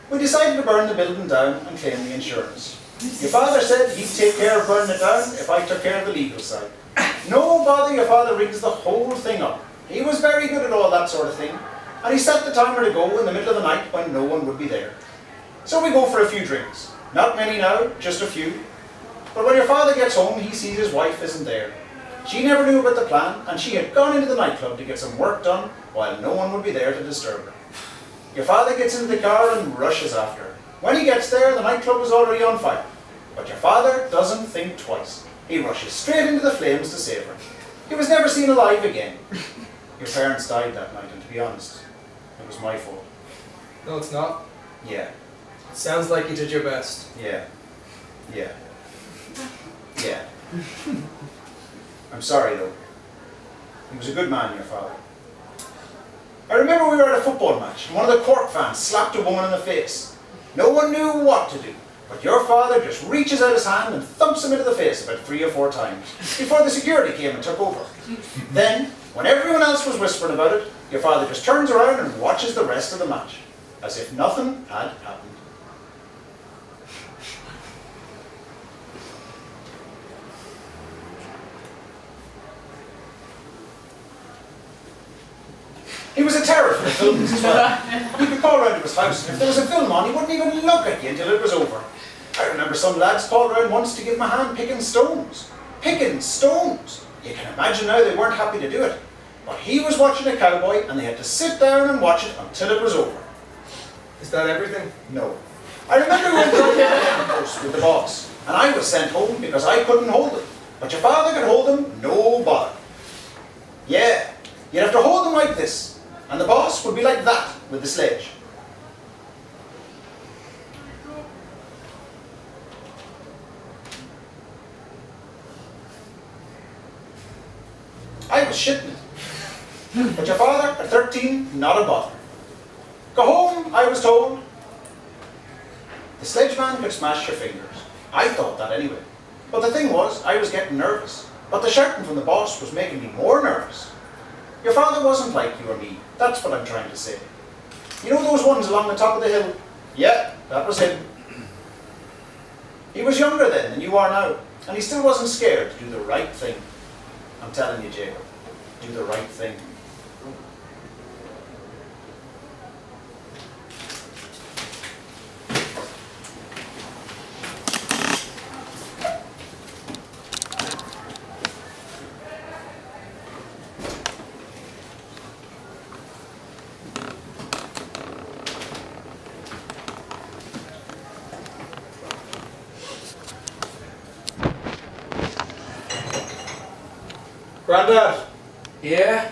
We decided to burn the building down and claim the insurance. Your father said he'd take care of burning it down if I took care of the legal side. No bother, your father rigs the whole thing up. He was very good at all that sort of thing, and he set the timer to go in the middle of the night when no one would be there. So we go for a few drinks. Not many now, just a few. But when your father gets home, he sees his wife isn't there. She never knew about the plan, and she had gone into the nightclub to get some work done while no one would be there to disturb her. Your father gets into the car and rushes after her. When he gets there, the nightclub is already on fire. But your father doesn't think twice. He rushes straight into the flames to save her. He was never seen alive again. Your parents died that night, and to be honest, it was my fault. No, it's not. Yeah, It sounds like you did your best. yeah, yeah, yeah. I'm sorry though. He was a good man, your father. I remember we were at a football match and one of the Cork fans slapped a woman in the face. No one knew what to do, but your father just reaches out his hand and thumps him into the face about 3 or 4 times before the security came and took over. Then, when everyone else was whispering about it, your father just turns around and watches the rest of the match, as if nothing had happened. He was a terror for the films as well. You could call round to his house, and if there was a film on, he wouldn't even look at you until it was over. I remember some lads called round once to give him a hand picking stones. Picking stones! You can imagine now they weren't happy to do it. But he was watching a cowboy, and they had to sit down and watch it until it was over. Is that everything? No. I remember we went to the post with the boss, and I was sent home because I couldn't hold him. But your father could hold him, no bother. Yeah, you'd have to hold him like this. And the boss would be like that with the sledge. I was shitting it. But your father, at 13, not a bother. Go home, I was told. The sledgeman could smash your fingers. I thought that anyway. But the thing was, I was getting nervous. But the shouting from the boss was making me more nervous. Your father wasn't like you or me. That's what I'm trying to say. You know those ones along the top of the hill? Yeah, that was him. He was younger then than you are now, and he still wasn't scared to do the right thing. I'm telling you, Jacob, do the right thing. Grandad! Yeah?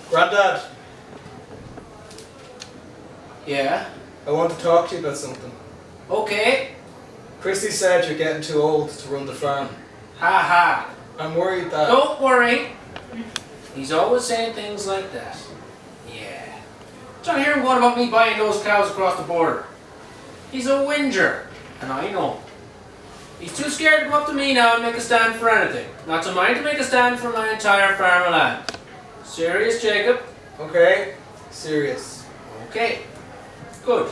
Grandad! Yeah? I want to talk to you about something. Okay. Christy said you're getting too old to run the farm. Ha ha. I'm worried that... Don't worry. He's always saying things like that. Yeah. Don't hear him going about me buying those cows across the border. He's a whinger, and I know. He's too scared to go up to me now and make a stand for anything. Not to mind to make a stand for my entire farm of land. Serious, Jacob? Okay, serious. Okay. Good.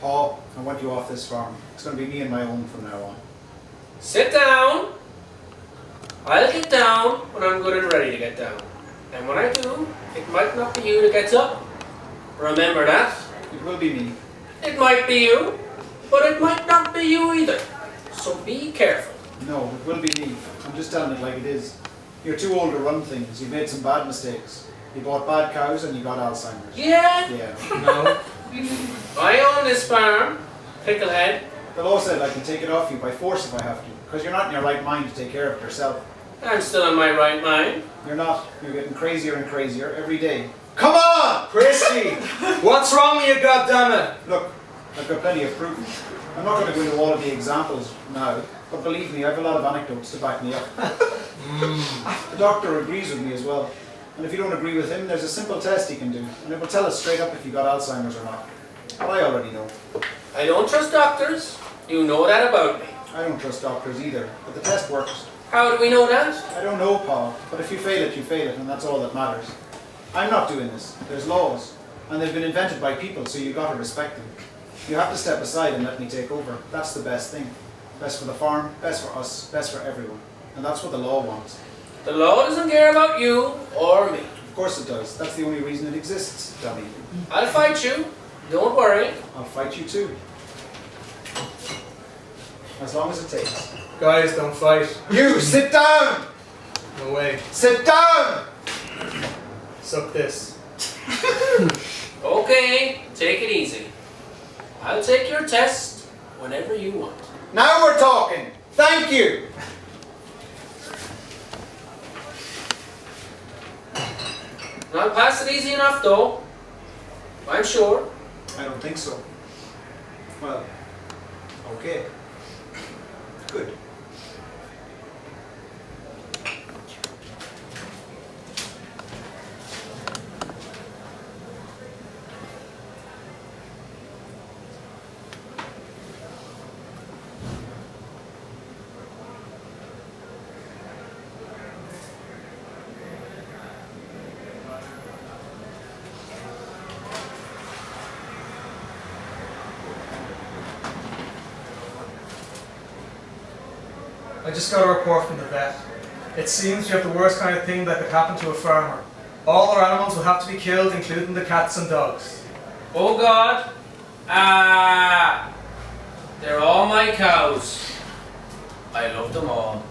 Paul, I want you off this farm. It's going to be me and my own from now on. Sit down. I'll get down when I'm good and ready to get down. And when I do, it might not be you that gets up. Remember that. It will be me. It might be you, but it might not be you either. So be careful. No, it will be me. I'm just telling it like it is. You're too old to run things. You've made some bad mistakes. You bought bad cows and you got Alzheimer's. Yeah? Yeah. No. I own this farm, Picklehead. The law said I can take it off you by force if I have to, because you're not in your right mind to take care of it yourself. I'm still in my right mind. You're not. You're getting crazier and crazier every day. Come on! Christy! What's wrong with you, goddammit? Look, I've got plenty of proof. I'm not going to go into all of the examples now, but believe me, I have a lot of anecdotes to back me up. The doctor agrees with me as well. And if you don't agree with him, there's a simple test he can do, and it will tell us straight up if you got Alzheimer's or not. But I already know. I don't trust doctors. You know that about me. I don't trust doctors either, but the test works. How do we know that? I don't know, Paul, but if you fail it, and that's all that matters. I'm not doing this. There's laws, and they've been invented by people, so you've got to respect them. You have to step aside and let me take over. That's the best thing. Best for the farm, best for us, best for everyone. And that's what the law wants. The law doesn't care about you or me. Of course it does. That's the only reason it exists, dummy. I'll fight you. Don't worry. I'll fight you too. As long as it takes. Guys, don't fight. You, sit down! No way. Sit down! Suck this. Okay, take it easy. I'll take your test whenever you want. Now we're talking! Thank you! I'll pass it easy enough though. I'm sure. I don't think so. Well, okay. Good. I just got a report from the vet. It seems you have the worst kind of thing that could happen to a farmer. All our animals will have to be killed, including the cats and dogs. Oh God. They're all my cows. I love them all.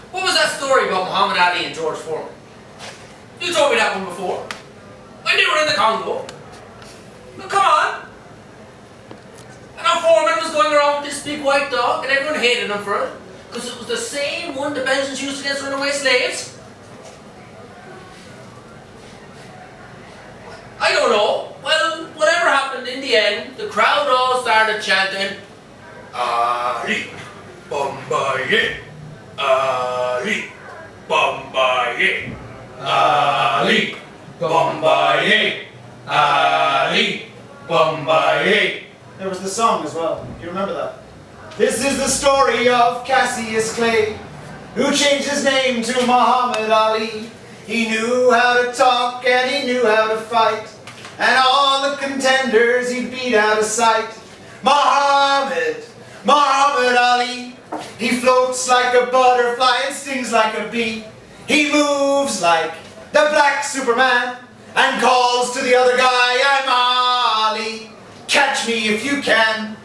What was that story about Muhammad Ali and George Foreman? You told me that one before. When they were in the Congo. Well, come on. And how Foreman was going around with this big white dog and everyone hated him for it. Because it was the same one the Belgians used against runaway slaves. I don't know. Well, whatever happened in the end, the crowd all started chanting, Ali, Bombay. Ali, Bombay, Ali, Bombay, Ali, Bombay. There was the song as well. Do you remember that? This is the story of Cassius Clay, who changed his name to Muhammad Ali. He knew how to talk and he knew how to fight, and all the contenders he beat out of sight. Muhammad Ali. He floats like a butterfly and stings like a bee. He moves like the black Superman and calls to the other guy, I'm Ali. Catch me if you can.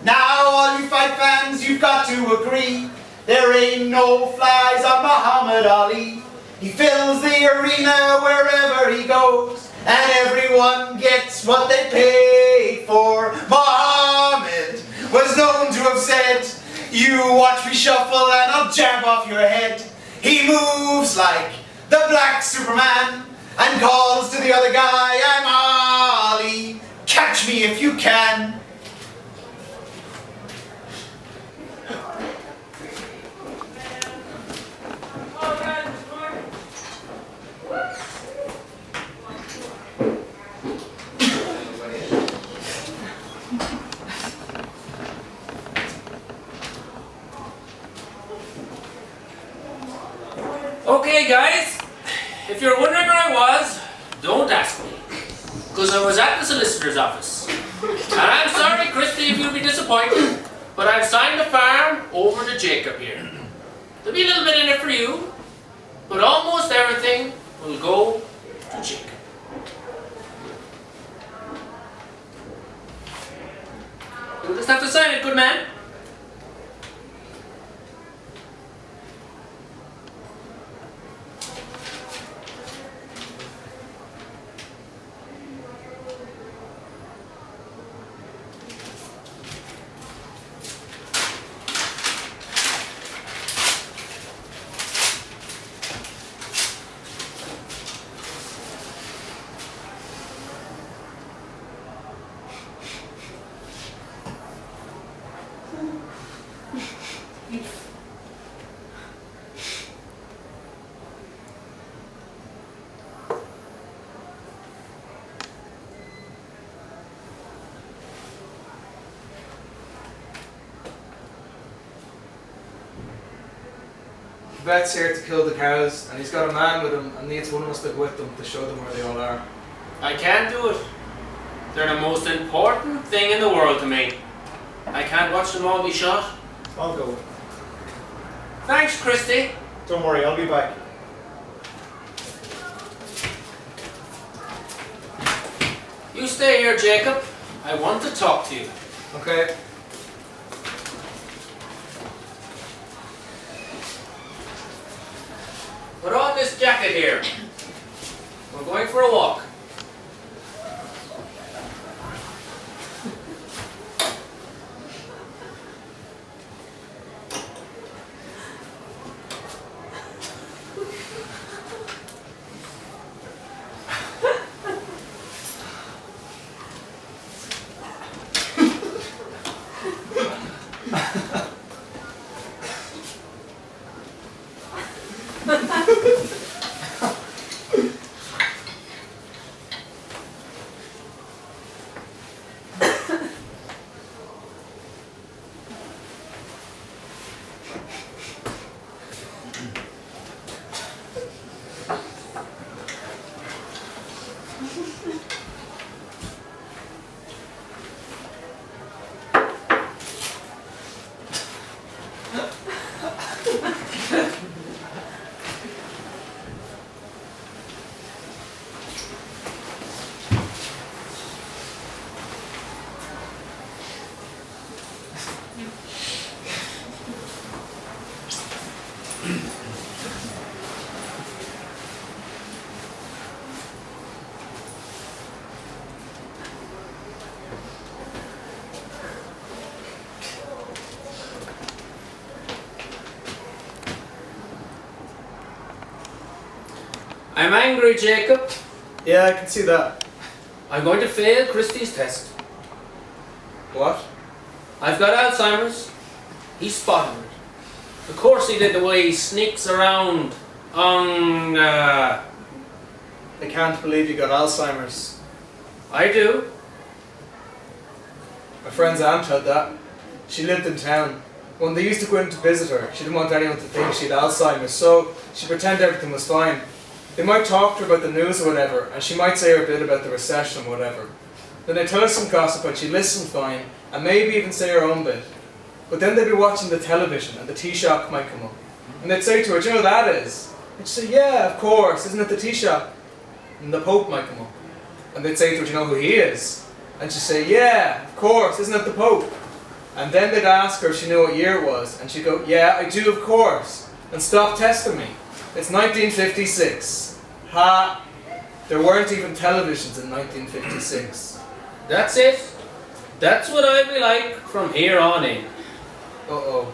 Now all you fight fans, you've got to agree, there ain't no flies on Muhammad Ali. He fills the arena wherever he goes, and everyone gets what they paid for. Muhammad was known to have said, you watch me shuffle and I'll jab off your head. He moves like the black Superman and calls to the other guy, I'm Ali. Catch me if you can. Okay guys, if you're wondering where I was, don't ask me. Because I was at the solicitor's office. And I'm sorry, Christy, if you'll be disappointed, but I've signed the farm over to Jacob here. There'll be a little bit in it for you, but almost everything will go to Jacob. You'll just have to sign it, good man. The vet's here to kill the cows, and he's got a man with him and needs one of us to go with them to show them where they all are. I can't do it. They're the most important thing in the world to me. I can't watch them all be shot. I'll go. Thanks, Christy. Don't worry, I'll be back. You stay here, Jacob. I want to talk to you. Okay. Put on this jacket here. We're going for a walk. I'm angry, Jacob. Yeah, I can see that. I'm going to fail Christie's test. What? I've got Alzheimer's. He spotted it. Of course he did, the way he sneaks around on... I can't believe you got Alzheimer's. I do. My friend's aunt had that. She lived in town. When they used to go in to visit her, she didn't want anyone to think she had Alzheimer's, so she'd pretend everything was fine. They might talk to her about the news or whatever, and she might say her bit about the recession or whatever. Then they'd tell her some gossip and she'd listen fine, and maybe even say her own bit. But then they'd be watching the television and the tea shop might come up. And they'd say to her, "Do you know who that is?" And she'd say, "Yeah, of course, isn't it the tea shop?" And the Pope might come up. And they'd say to her, "Do you know who he is?" And she'd say, "Yeah, of course, isn't it the Pope?" And then they'd ask her if she knew what year it was, and she'd go, "Yeah, I do, of course. And stop testing me. It's 1956. Ha! There weren't even televisions in 1956. That's it. That's what I'll be like from here on in. Uh-oh.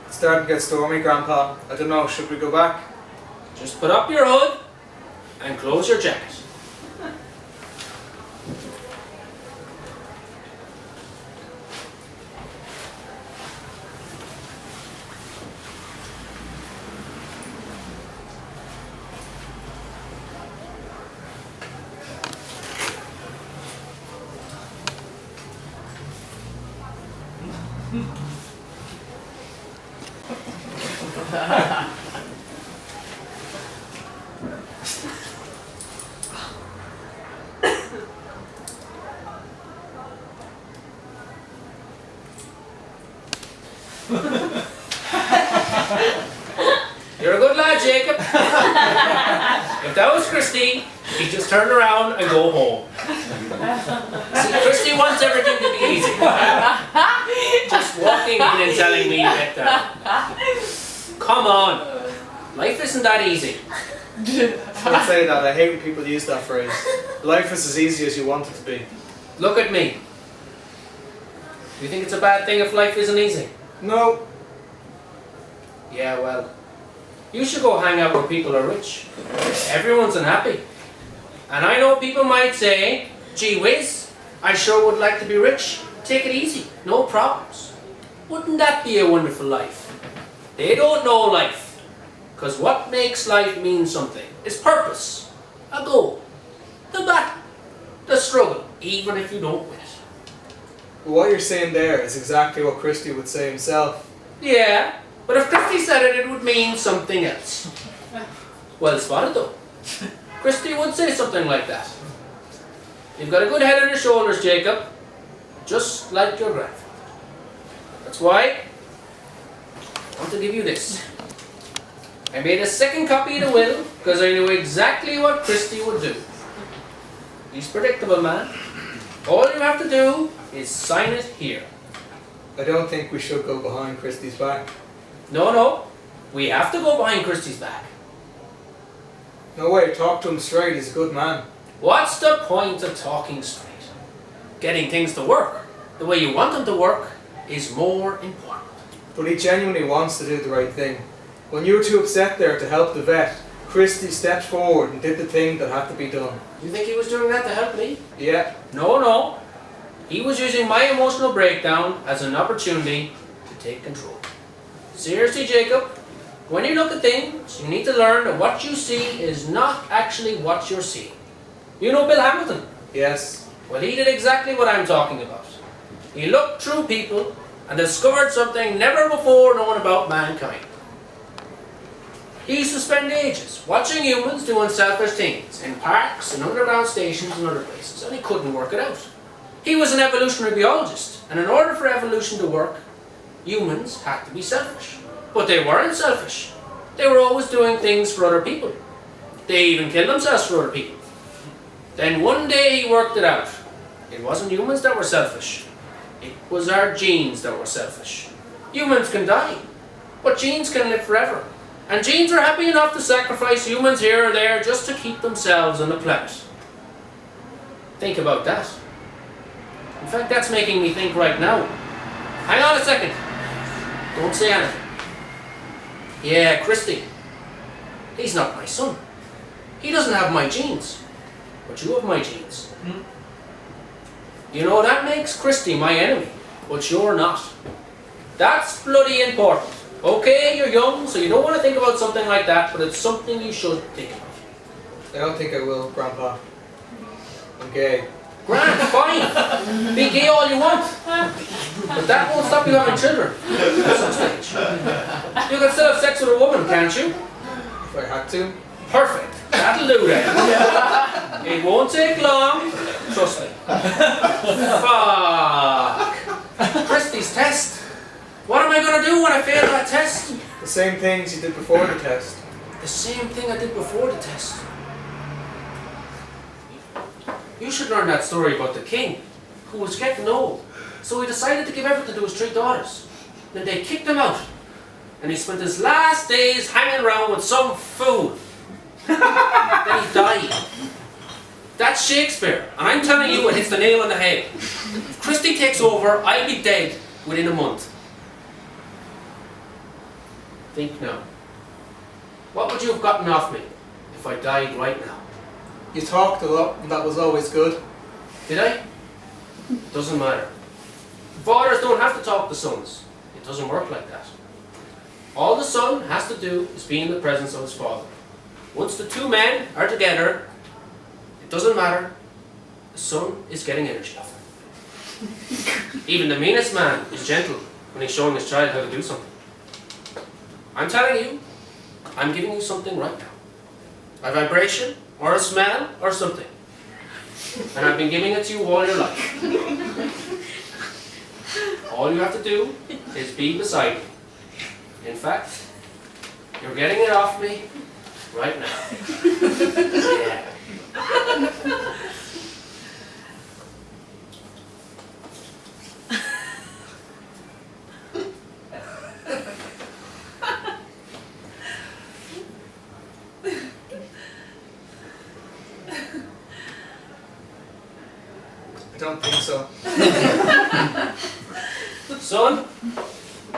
It's starting to get stormy, Grandpa. I don't know, should we go back? Just put up your hood and close your jacket. You're a good lad, Jacob. If that was Christine, He'd just turn around and go home. See, Christy wants everything to be easy. Just walking in and telling me to get down. Come on. Life isn't that easy. Don't say that. I hate when people use that phrase. Life is as easy as you want it to be. Look at me. Do you think it's a bad thing if life isn't easy? No. Yeah, well, you should go hang out where people are rich. Everyone's unhappy. And I know people might say, gee whiz, I sure would like to be rich. Take it easy, no problems. Wouldn't that be a wonderful life? They don't know life. Because what makes life mean something is purpose, a goal, the battle, the struggle, even if you don't win it. But what you're saying there is exactly what Christy would say himself. Yeah, but if Christy said it, it would mean something else. Well spotted though. Christy would say something like that. You've got a good head on your shoulders, Jacob. Just like your grandfather. That's why I want to give you this. I made a second copy of the will because I knew exactly what Christy would do. He's predictable, man. All you have to do is sign it here. I don't think we should go behind Christy's back. No. We have to go behind Christy's back. No way, talk to him straight, he's a good man. What's the point of talking straight? Getting things to work the way you want them to work is more important. But he genuinely wants to do the right thing. When you were too upset there to help the vet, Christy stepped forward and did the thing that had to be done. You think he was doing that to help me? Yeah. No. He was using my emotional breakdown as an opportunity to take control. Seriously, Jacob, when you look at things, you need to learn that what you see is not actually what you're seeing. You know Bill Hamilton? Yes. Well, he did exactly what I'm talking about. He looked through people and discovered something never before known about mankind. He used to spend ages watching humans do unselfish things in parks and underground stations and other places, and he couldn't work it out. He was an evolutionary biologist, and in order for evolution to work, humans had to be selfish. But they weren't selfish. They were always doing things for other people. They even killed themselves for other people. Then one day he worked it out. It wasn't humans that were selfish. It was our genes that were selfish. Humans can die, but genes can live forever. And genes are happy enough to sacrifice humans here or there just to keep themselves on the planet. Think about that. In fact, that's making me think right now. Hang on a second. Don't say anything. Yeah, Christy. He's not my son. He doesn't have my genes. But you have my genes. You know, that makes Christy my enemy. But you're not. That's bloody important. Okay, you're young, so you don't want to think about something like that, but it's something you should think about. I don't think I will, Grandpa. I'm gay. Grand, fine. Be gay all you want. But that won't stop you having children at some stage. You can still have sex with a woman, can't you? If I had to. Perfect. That'll do then. It won't take long. Trust me. Fuck. Christy's test. What am I going to do when I fail that test? The same things you did before the test. The same thing I did before the test. You should learn that story about the king, who was getting old. So he decided to give everything to his 3 daughters. Then they kicked him out. And he spent his last days hanging around with some fool. Then he died. That's Shakespeare. And I'm telling you, it hits the nail on the head. If Christy takes over, I'll be dead within a month. Think now. What would you have gotten off me if I died right now? You talked a lot, and that was always good. Did I? Doesn't matter. Fathers don't have to talk to sons. It doesn't work like that. All the son has to do is be in the presence of his father. Once the 2 men are together, it doesn't matter. The son is getting energy off him. Even the meanest man is gentle when he's showing his child how to do something. I'm telling you, I'm giving you something right now. A vibration, or a smell, or something. And I've been giving it to you all your life. All you have to do is be beside me. In fact, you're getting it off me right now. Yeah. I don't think so. Son,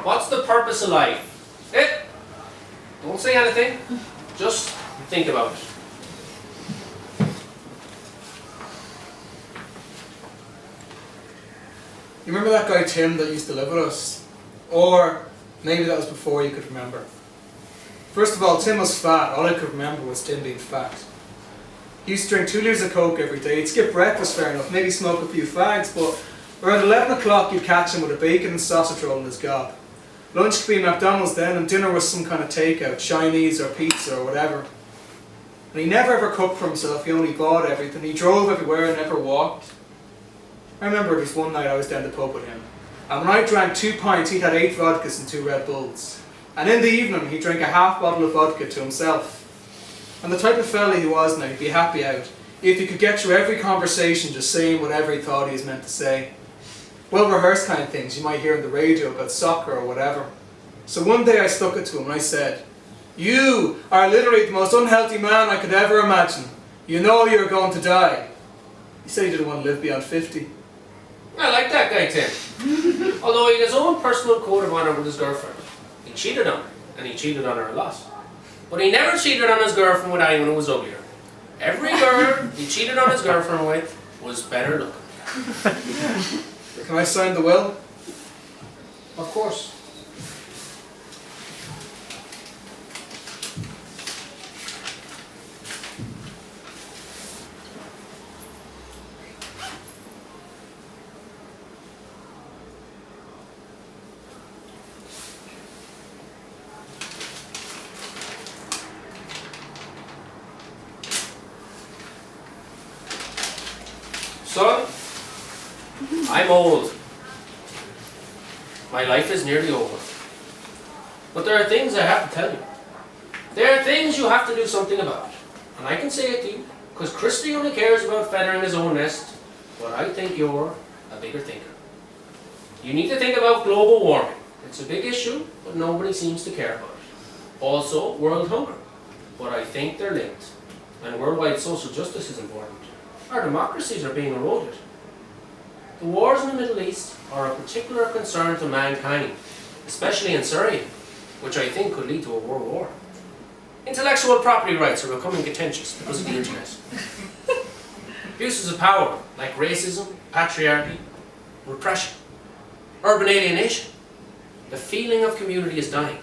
what's the purpose of life? Don't say anything. Just think about it. You remember that guy Tim that used to live with us? Or maybe that was before you could remember. First of all, Tim was fat. All I could remember was Tim being fat. He used to drink 2 litres of Coke every day. He'd skip breakfast, fair enough, maybe smoke a few fags, but around 11 o'clock you'd catch him with a bacon and sausage roll in his gob. Lunch could be McDonald's then, and dinner was some kind of takeout, Chinese or pizza or whatever. And he never ever cooked for himself, he only bought everything. He drove everywhere and never walked. I remember there was one night I was down the pub with him, and when I drank 2 pints, he'd had 8 vodkas and 2 Red Bulls. And in the evening, he'd drink a half bottle of vodka to himself. And the type of fella he was now, he'd be happy out if he could get through every conversation just saying whatever he thought he was meant to say. Well-rehearsed kind of things you might hear on the radio about soccer or whatever. So one day I stuck it to him and I said, "You are literally the most unhealthy man I could ever imagine. You know you're going to die." He said he didn't want to live beyond 50. I like that guy, Tim. Although he had his own personal code of honour with his girlfriend. He cheated on her, and he cheated on her a lot. But he never cheated on his girlfriend with anyone who was uglier. Every girl he cheated on his girlfriend with was better looking. Can I sign the will? Of course. Son, I'm old. My life is nearly over. But there are things I have to tell you. There are things you have to do something about. And I can say it to you, because Christy only cares about feathering his own nest, but I think you're a bigger thinker. You need to think about global warming. It's a big issue, but nobody seems to care about it. Also, world hunger. But I think they're linked. And worldwide social justice is important. Our democracies are being eroded. The wars in the Middle East are a particular concern to mankind, especially in Seery, which I think could lead to a world war. Intellectual property rights are becoming contentious because of the internet. Abuses of power, like racism, patriarchy, repression, urban alienation. The feeling of community is dying.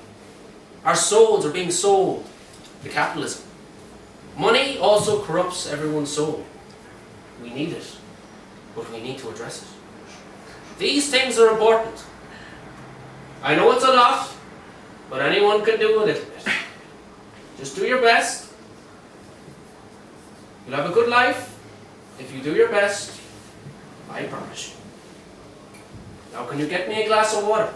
Our souls are being sold to capitalism. Money also corrupts everyone's soul. We need it, but we need to address it. These things are important. I know it's a lot, but anyone can do a little bit. Just do your best. You'll have a good life if you do your best, I promise you. Now can you get me a glass of water?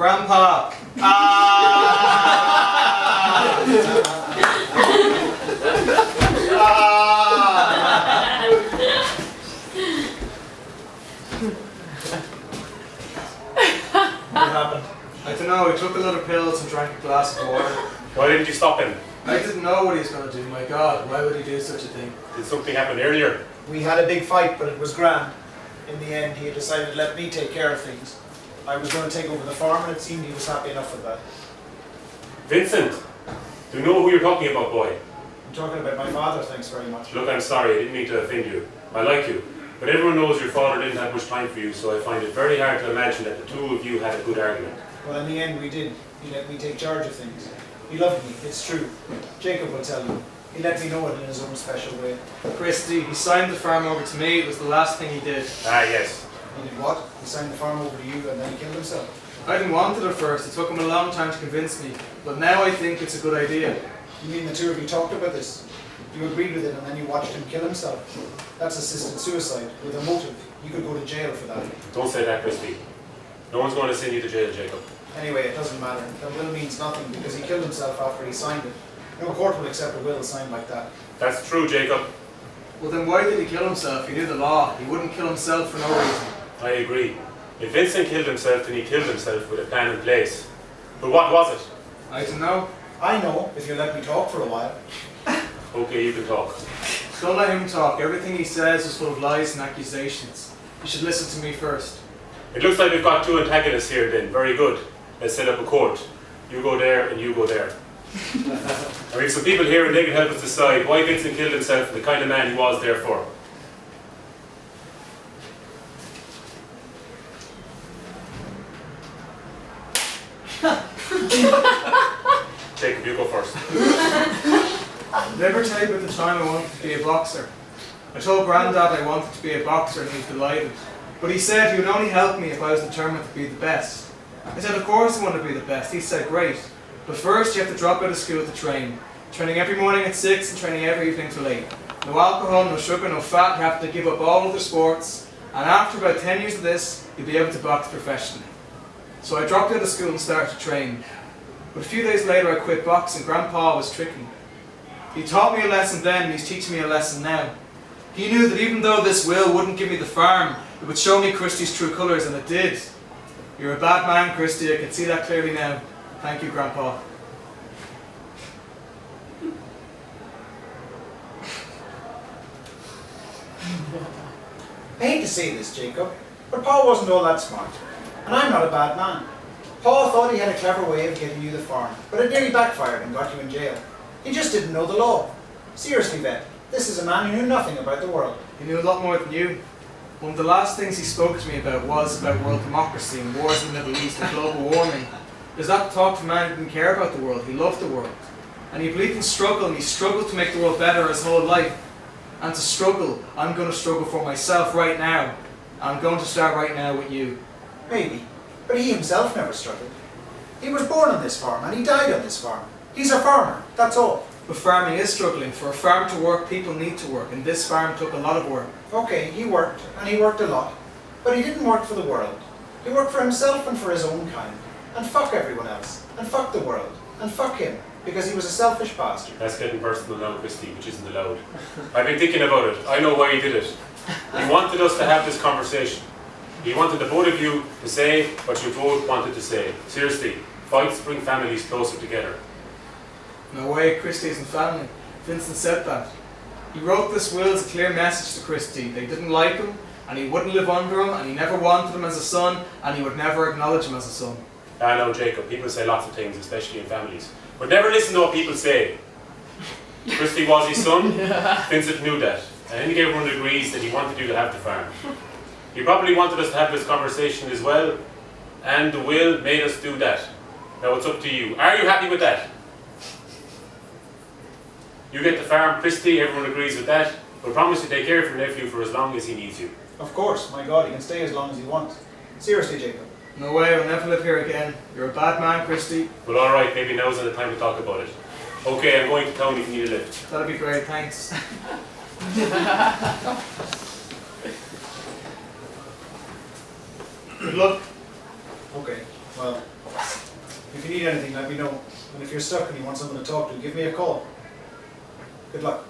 Grandpa! What happened? I don't know, he took a lot of pills and drank a glass of water. Why didn't you stop him? I didn't know what he was going to do, my God, why would he do such a thing? Did something happen earlier? We had a big fight, but it was grand. In the end, he had decided to let me take care of things. I was going to take over the farm, and it seemed he was happy enough with that. Vincent, do you know who you're talking about, boy? I'm talking about my father, thanks very much. Look, I'm sorry, I didn't mean to offend you. I like you. But everyone knows your father didn't have much time for you, so I find it very hard to imagine that the two of you had a good argument. Well, in the end, we did. He let me take charge of things. He loved me, it's true. Jacob will tell you. He let me know it in his own special way. Christy, he signed the farm over to me, it was the last thing he did. Ah, yes. He did what? He signed the farm over to you, and then he killed himself. I didn't want it at first, it took him a long time to convince me, but now I think it's a good idea. You mean the two of you talked about this? You agreed with it, and then you watched him kill himself? That's assisted suicide, with a motive. You could go to jail for that. Don't say that, Christy. No one's going to send you to jail, Jacob. Anyway, it doesn't matter. The will means nothing, because he killed himself after he signed it. No court will accept a will signed like that. That's true, Jacob. Well then why did he kill himself? He knew the law, he wouldn't kill himself for no reason. I agree. If Vincent killed himself, then he killed himself with a plan in place. But what was it? I don't know. I know, if you let me talk for a while. Okay, you can talk. Don't let him talk, everything he says is full of lies and accusations. You should listen to me first. It looks like we've got two antagonists here then. Very good. Let's set up a court. You go there and you go there. And we have some people here and they can help us decide why Vincent killed himself and the kind of man he was there for. Jacob, you go first. Never tell you about the time I wanted to be a boxer. I told Grandad I wanted to be a boxer and he was delighted. But he said he would only help me if I was determined to be the best. I said, of course I want to be the best. He said, great. But first you have to drop out of school to train. Training every morning at 6 and training every evening till 8. No alcohol, no sugar, no fat. You have to give up all other sports. And after about 10 years of this, you'll be able to box professionally. So I dropped out of school and started to train. But a few days later I quit boxing. Grandpa was tricking me. He taught me a lesson then and he's teaching me a lesson now. He knew that even though this will wouldn't give me the farm, it would show me Christy's true colours, and it did. You're a bad man, Christy, I can see that clearly now. Thank you, Grandpa. I hate to say this, Jacob, but Paul wasn't all that smart. And I'm not a bad man. Paul thought he had a clever way of getting you the farm, but it nearly backfired and got you in jail. He just didn't know the law. Seriously, Vet, this is a man who knew nothing about the world. He knew a lot more than you. One of the last things he spoke to me about was about world democracy and wars in the Middle East and global warming. Because that talk from a man who didn't care about the world, he loved the world. And he believed in struggle, and he struggled to make the world better his whole life. And to struggle, I'm going to struggle for myself right now. I'm going to start right now with you. Maybe, but he himself never struggled. He was born on this farm, and he died on this farm. He's a farmer, that's all. But farming is struggling. For a farm to work, people need to work, and this farm took a lot of work. Okay, he worked, and he worked a lot. But he didn't work for the world. He worked for himself and for his own kind. And fuck everyone else. And fuck the world. And fuck him. Because he was a selfish bastard. That's getting personal now, Christy, which isn't allowed. I've been thinking about it. I know why he did it. He wanted us to have this conversation. He wanted the both of you to say what you both wanted to say. Seriously, fights bring families closer together. No way, Christy isn't family. Vincent said that. He wrote this will as a clear message to Christy. They didn't like him, and he wouldn't live under him, and he never wanted him as a son, and he would never acknowledge him as a son. I know, Jacob, people say lots of things, especially in families. But never listen to what people say. Christy was his son, Vincent knew that. And I think everyone agrees that he wanted you to have the farm. He probably wanted us to have this conversation as well, and the will made us do that. Now it's up to you. Are you happy with that? You get the farm, Christy, everyone agrees with that, but promise to take care of your nephew for as long as he needs you. Of course, my God, he can stay as long as he wants. Seriously, Jacob. No way, I'll never live here again. You're a bad man, Christy. Well, alright, maybe now's not the time to talk about it. Okay, I'm going to town if you need a lift. That'll be great, thanks. Good luck. Okay, well, If you need anything, let me know. And if you're stuck and you want someone to talk to, give me a call. Good luck.